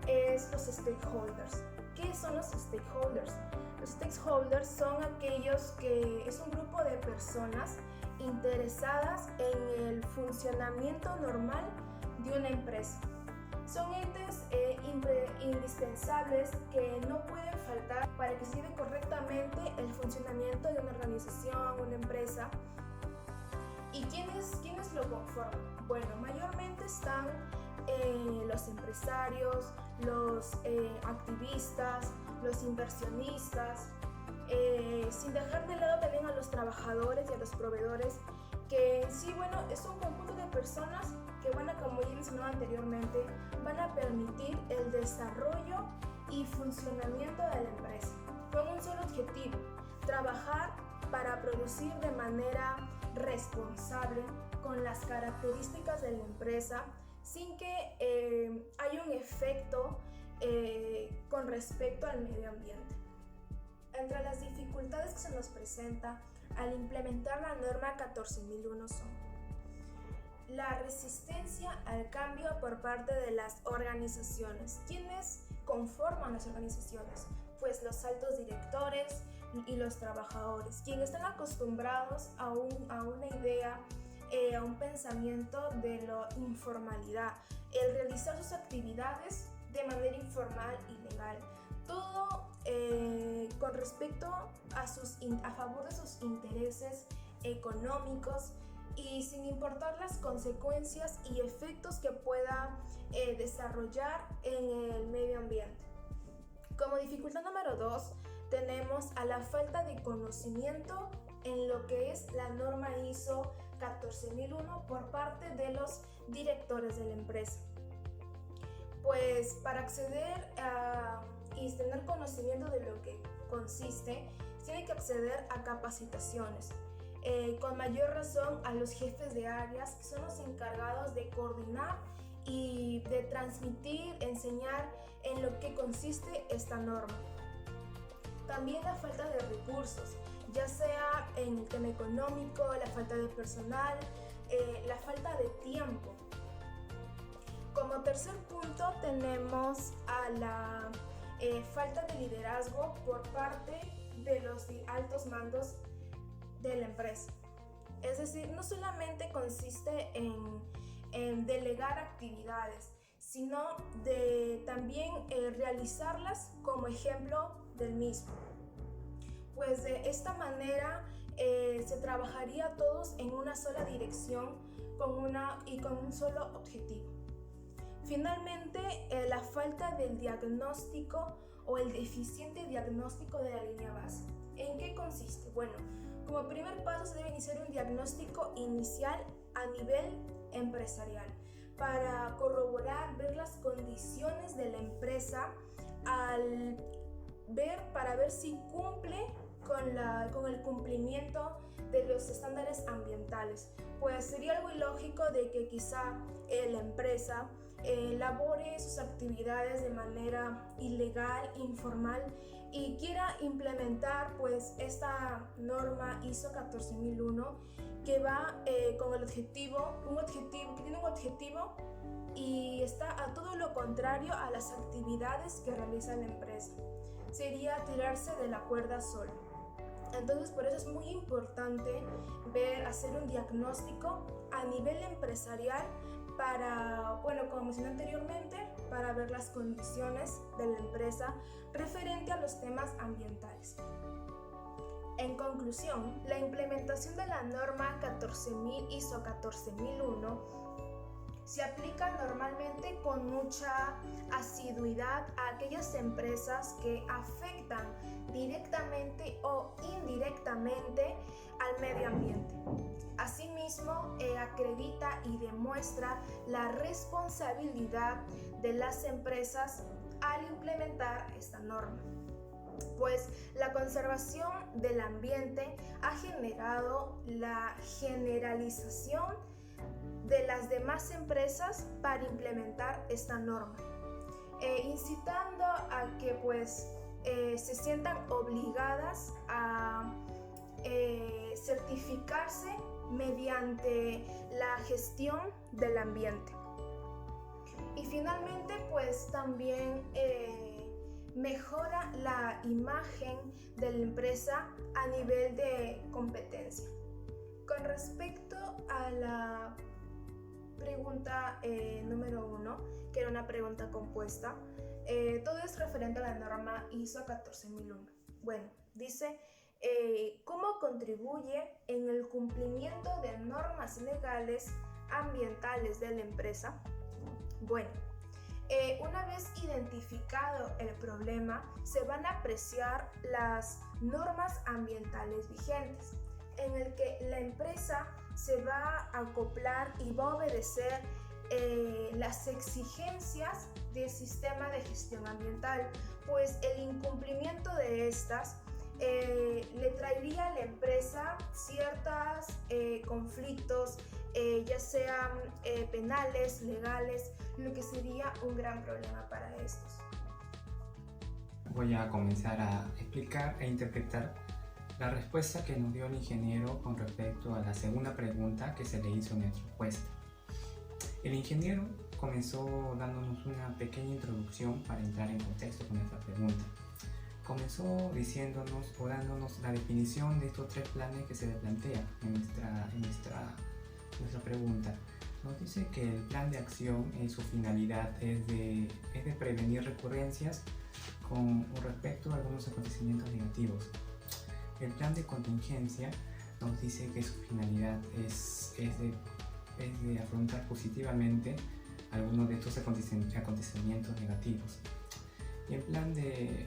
es los stakeholders. ¿Qué son los stakeholders? Los stakeholders son es un grupo de personas interesadas en el funcionamiento normal de una empresa. Son entes indispensables que no pueden faltar para que se lleve correctamente el funcionamiento de una organización, una empresa. ¿Y quiénes lo conforman? Bueno, mayormente están los empresarios, los activistas, los inversionistas, sin dejar de lado también a los trabajadores y a los proveedores, que en sí, bueno, es un conjunto de personas que van a, como ya mencionaba anteriormente, van a permitir el desarrollo y funcionamiento de la empresa con un solo objetivo: trabajar para producir de manera responsable con las características de la empresa, sin que haya un efecto con respecto al medio ambiente. Entre las dificultades que se nos presenta al implementar la norma 14001 son la resistencia al cambio por parte de las organizaciones. ¿Quiénes conforman las organizaciones? Pues los altos directores y los trabajadores, quienes están acostumbrados a una idea, a un pensamiento de la informalidad, el realizar sus actividades de manera informal y legal. Todo con respecto a favor de sus intereses económicos y sin importar las consecuencias y efectos que pueda desarrollar en el medio ambiente. Como dificultad número 2, tenemos a la falta de conocimiento en lo que es la norma ISO 14001 por parte de los directores de la empresa. Pues para acceder y tener conocimiento de lo que consiste, tiene que acceder a capacitaciones. Con mayor razón a los jefes de áreas, que son los encargados de coordinar y de transmitir, enseñar en lo que consiste esta norma. También la falta de recursos, ya sea en el tema económico, la falta de personal, la falta de tiempo. Como tercer punto tenemos a la falta de liderazgo por parte de los altos mandos de la empresa. Es decir, no solamente consiste en delegar actividades, sino de también realizarlas como ejemplo del mismo. Pues de esta manera se trabajaría todos en una sola dirección con un solo objetivo. Finalmente, la falta del diagnóstico o el deficiente diagnóstico de la línea base. ¿En qué consiste? Bueno, como primer paso se debe iniciar un diagnóstico inicial a nivel empresarial para corroborar, ver las condiciones de la empresa para ver si cumple con el cumplimiento de los estándares ambientales. Pues sería algo ilógico de que quizá la empresa elabore sus actividades de manera ilegal, informal, y quiera implementar pues esta norma ISO 14001 que va con el objetivo, que tiene un objetivo y está a todo lo contrario a las actividades que realiza la empresa. Sería tirarse de la cuerda solo. Entonces, por eso es muy importante hacer un diagnóstico a nivel empresarial para, como mencioné anteriormente, para ver las condiciones de la empresa referente a los temas ambientales. En conclusión, la implementación de la norma ISO 14001 se aplica normalmente con mucha asiduidad a aquellas empresas que afectan directamente o indirectamente al medio ambiente. Asimismo, acredita y demuestra la responsabilidad de las empresas al implementar esta norma. Pues la conservación del ambiente ha generado la generalización de las demás empresas para implementar esta norma, incitando a que se sientan obligadas a certificarse mediante la gestión del ambiente. Y finalmente también mejora la imagen de la empresa a nivel de competencia. Con respecto a la pregunta número 1, que era una pregunta compuesta, todo es referente a la norma ISO 14001. Bueno, dice, ¿cómo contribuye en el cumplimiento de normas legales ambientales de la empresa? Bueno, Una vez identificado el problema, se van a apreciar las normas ambientales vigentes, en el que la empresa se va a acoplar y va a obedecer las exigencias del sistema de gestión ambiental, pues el incumplimiento de estas le traería a la empresa ciertos conflictos, ya sean penales, legales, lo que sería un gran problema para estos. Voy a comenzar a explicar e interpretar la respuesta que nos dio el ingeniero con respecto a la segunda pregunta que se le hizo en nuestra encuesta. El ingeniero comenzó dándonos una pequeña introducción para entrar en contexto con nuestra pregunta. Comenzó diciéndonos o dándonos la definición de estos 3 planes que se le plantea en nuestra pregunta. Nos dice que el plan de acción, su finalidad es de prevenir recurrencias con respecto a algunos acontecimientos negativos. El plan de contingencia nos dice que su finalidad es de afrontar positivamente algunos de estos acontecimientos negativos. Y el plan de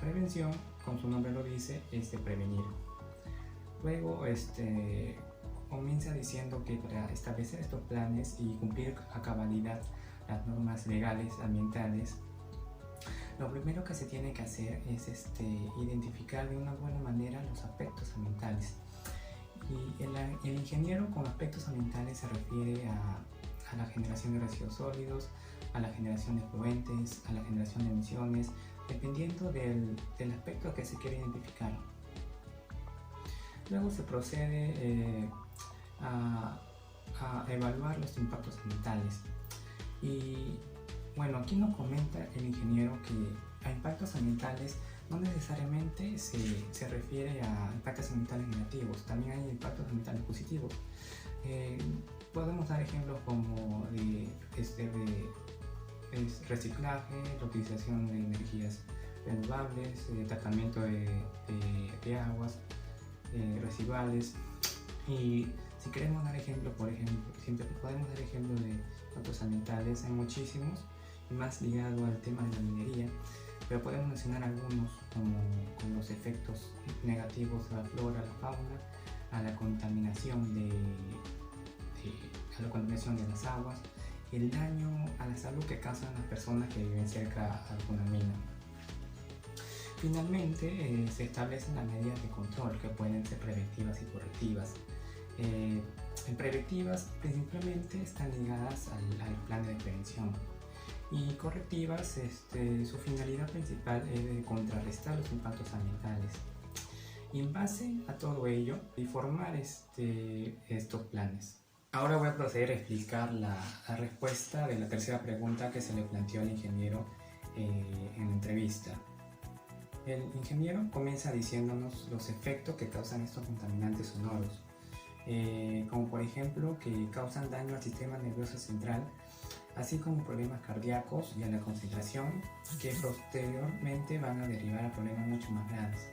prevención, como su nombre lo dice, es de prevenir. Luego comienza diciendo que para establecer estos planes y cumplir a cabalidad las normas legales ambientales, lo primero que se tiene que hacer es identificar de una buena manera los aspectos ambientales. Y el ingeniero con aspectos ambientales se refiere a la generación de residuos sólidos, a la generación de efluentes, a la generación de emisiones, dependiendo del aspecto que se quiere identificar. Luego se procede a evaluar los impactos ambientales. Y bueno, aquí nos comenta el ingeniero que a impactos ambientales no necesariamente se refiere a impactos ambientales negativos, también hay impactos ambientales positivos. Podemos dar ejemplos como de reciclaje, la utilización de energías renovables, tratamiento de aguas residuales. Y si queremos dar ejemplo, por ejemplo, siempre podemos dar ejemplo de impactos ambientales, hay muchísimos, y más ligado al tema de la minería, pero podemos mencionar algunos como los efectos negativos a la flora, a la fauna, a la contaminación de las aguas, el daño a la salud que causan las personas que viven cerca a alguna mina. Finalmente, se establecen las medidas de control que pueden ser preventivas y correctivas. En preventivas principalmente están ligadas al plan de prevención, y correctivas, su finalidad principal es de contrarrestar los impactos ambientales. Y en base a todo ello, formar estos planes. Ahora voy a proceder a explicar la respuesta de la tercera pregunta que se le planteó al ingeniero en la entrevista. El ingeniero comienza diciéndonos los efectos que causan estos contaminantes sonoros, como por ejemplo que causan daño al sistema nervioso central, así como problemas cardíacos y a la concentración, que posteriormente van a derivar a problemas mucho más grandes.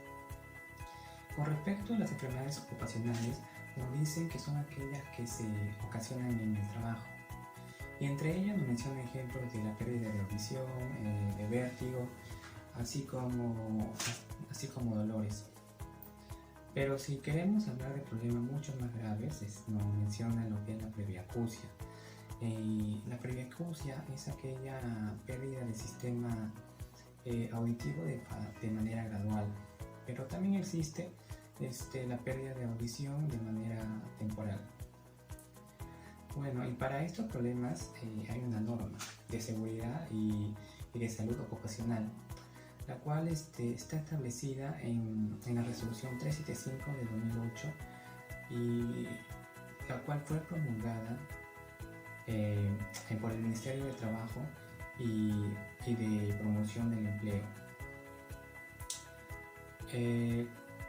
Con respecto a las enfermedades ocupacionales, nos dicen que son aquellas que se ocasionan en el trabajo, y entre ellas nos mencionan ejemplos de la pérdida de audición, de vértigo, así como dolores. Pero si queremos hablar de problemas mucho más graves, nos mencionan lo que es la presbiacusia. La presbiacusia es aquella pérdida del sistema auditivo de manera gradual, pero también existe la pérdida de audición de manera temporal. Bueno, y para estos problemas hay una norma de seguridad y de salud ocupacional, la cual está establecida en la resolución 375 de 2008, y la cual fue promulgada por el Ministerio de Trabajo y de Promoción del Empleo.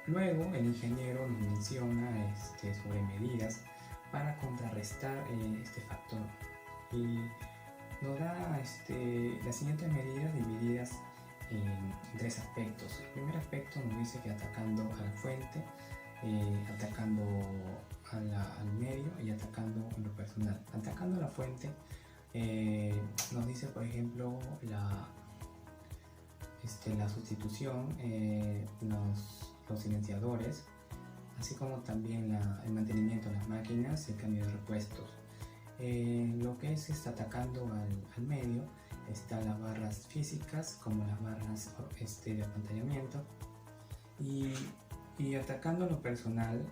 Luego el ingeniero nos menciona sobre medidas para contrarrestar este factor, y nos da las siguientes medidas divididas en 3 aspectos. El primer aspecto nos dice que atacando a la fuente, atacando al medio y atacando en lo personal. Atacando a la fuente Nos dice, por ejemplo, la sustitución, los silenciadores, así como también el mantenimiento de las máquinas y el cambio de repuestos. Lo que es atacando al medio, están las barras físicas como las barras de apantallamiento, y atacando lo personal,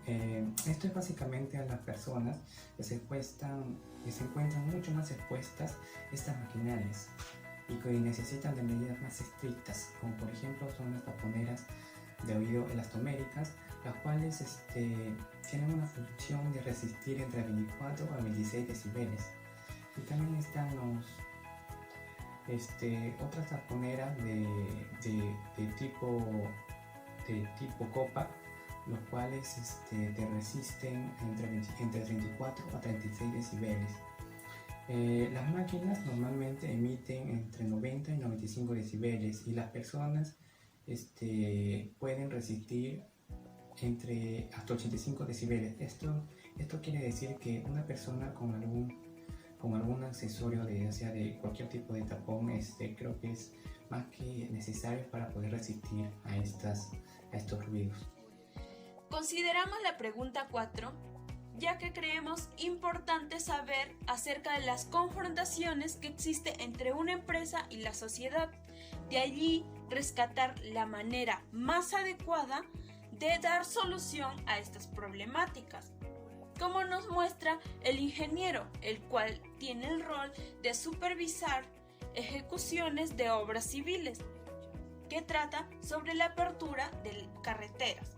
esto es básicamente a las personas que se encuentran mucho más expuestas a estas maquinarias y que necesitan de medidas más estrictas, como por ejemplo son las taponeras de oído elastoméricas, las cuales tienen una función de resistir entre 24 a 26 decibeles. Y también están otras taponeras de tipo copa, los cuales te resisten entre 34 a 36 decibeles. Las máquinas normalmente emiten entre 90 y 95 decibeles y las personas pueden resistir hasta 85 decibeles. Esto quiere decir que una persona con algún accesorio de cualquier tipo de tapón, creo que es más que necesario para poder resistir a estos ruidos. Consideramos la pregunta 4, ya que creemos importante saber acerca de las confrontaciones que existen entre una empresa y la sociedad. De allí rescatar la manera más adecuada de dar solución a estas problemáticas, como nos muestra el ingeniero, el cual tiene el rol de supervisar ejecuciones de obras civiles, que trata sobre la apertura de carreteras.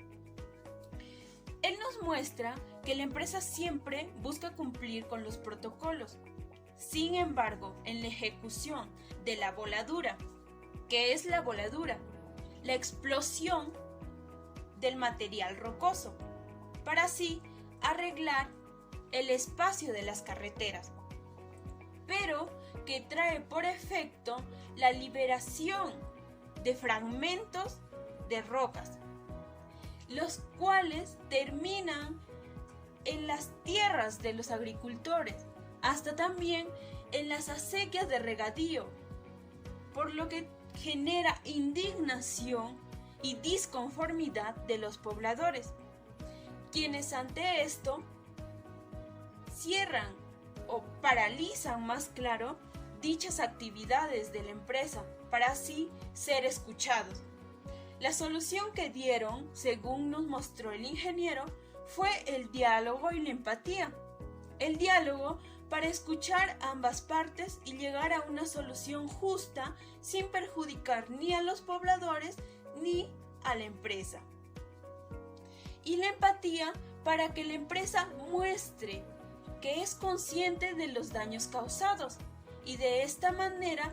Él nos muestra que la empresa siempre busca cumplir con los protocolos. Sin embargo, en la ejecución de la voladura, ¿qué es la voladura? La explosión del material rocoso, para así arreglar el espacio de las carreteras, pero que trae por efecto la liberación de fragmentos de rocas, los cuales terminan en las tierras de los agricultores, hasta también en las acequias de regadío, por lo que genera indignación y disconformidad de los pobladores, quienes ante esto cierran o paralizan, más claro, dichas actividades de la empresa para así ser escuchados. La solución que dieron, según nos mostró el ingeniero, fue el diálogo y la empatía. El diálogo para escuchar a ambas partes y llegar a una solución justa sin perjudicar ni a los pobladores ni a la empresa. Y la empatía para que la empresa muestre que es consciente de los daños causados y de esta manera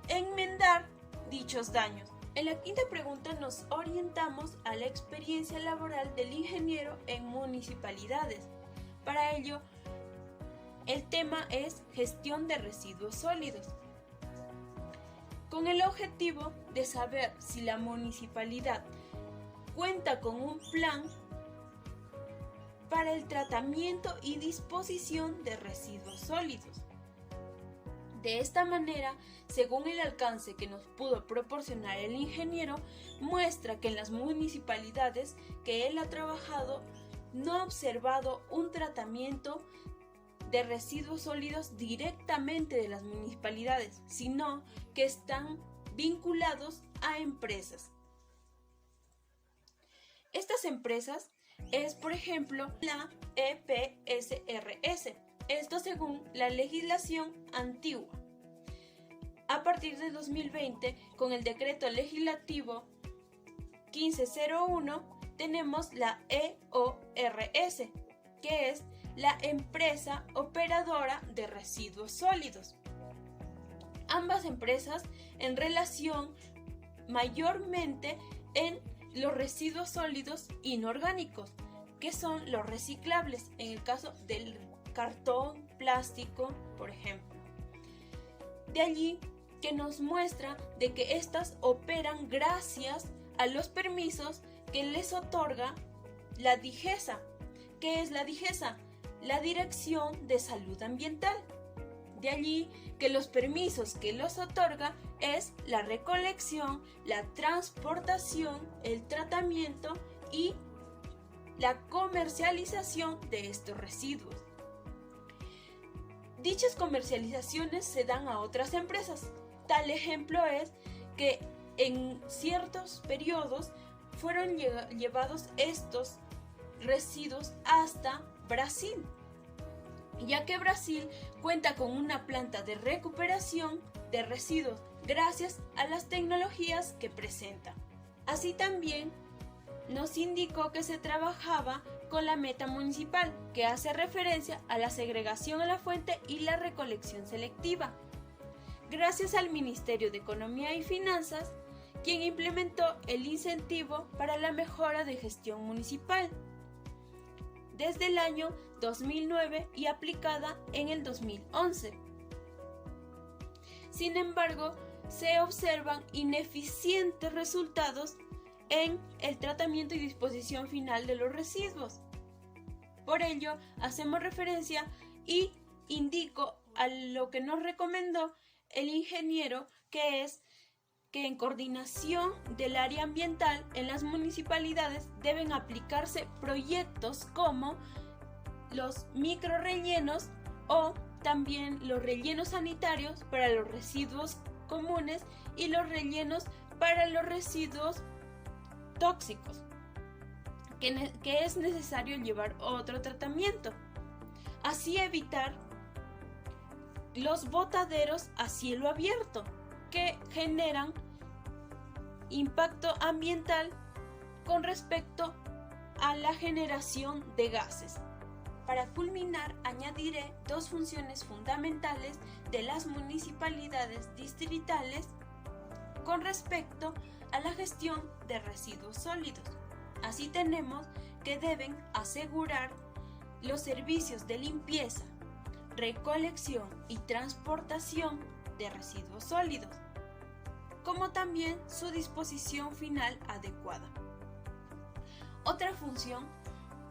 enmendar dichos daños. En la quinta pregunta nos orientamos a la experiencia laboral del ingeniero en municipalidades. Para ello, el tema es gestión de residuos sólidos, con el objetivo de saber si la municipalidad cuenta con un plan para el tratamiento y disposición de residuos sólidos. De esta manera, según el alcance que nos pudo proporcionar el ingeniero, muestra que en las municipalidades que él ha trabajado no ha observado un tratamiento de residuos sólidos directamente de las municipalidades, sino que están vinculados a empresas. Estas empresas es, por ejemplo, la EPSRS, esto según la legislación antigua. A partir de 2020, con el decreto legislativo 1501, tenemos la EORS, que es la Empresa Operadora de Residuos Sólidos. Ambas empresas en relación mayormente en los residuos sólidos inorgánicos, que son los reciclables, en el caso del cartón, plástico, por ejemplo. De allí que nos muestra de que estas operan gracias a los permisos que les otorga la DIGESA. ¿Qué es la DIGESA? La Dirección de Salud Ambiental. De allí que los permisos que los otorga es la recolección, la transportación, el tratamiento y la comercialización de estos residuos. Dichas comercializaciones se dan a otras empresas. Tal ejemplo es que en ciertos periodos fueron llevados estos residuos hasta Brasil, ya que Brasil cuenta con una planta de recuperación de residuos gracias a las tecnologías que presenta. Así también nos indicó que se trabajaba con la meta municipal, que hace referencia a la segregación a la fuente y la recolección selectiva, gracias al Ministerio de Economía y Finanzas, quien implementó el incentivo para la mejora de gestión municipal desde el año 2009 y aplicada en el 2011. Sin embargo, se observan ineficientes resultados en el tratamiento y disposición final de los residuos. Por ello, hacemos referencia y indico a lo que nos recomendó el ingeniero, que es que en coordinación del área ambiental en las municipalidades deben aplicarse proyectos como los microrellenos o también los rellenos sanitarios para los residuos comunes y los rellenos para los residuos tóxicos, que es necesario llevar otro tratamiento. Así evitar los botaderos a cielo abierto que generan impacto ambiental con respecto a la generación de gases. Para culminar, añadiré dos funciones fundamentales de las municipalidades distritales con respecto a la gestión de residuos sólidos. Así tenemos que deben asegurar los servicios de limpieza, recolección y transportación de residuos sólidos, como también su disposición final adecuada. Otra función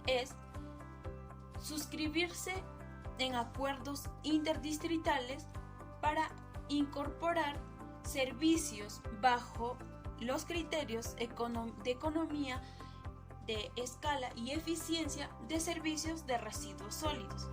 es suscribirse en acuerdos interdistritales para incorporar servicios bajo los criterios de economía de escala y eficiencia de servicios de residuos sólidos.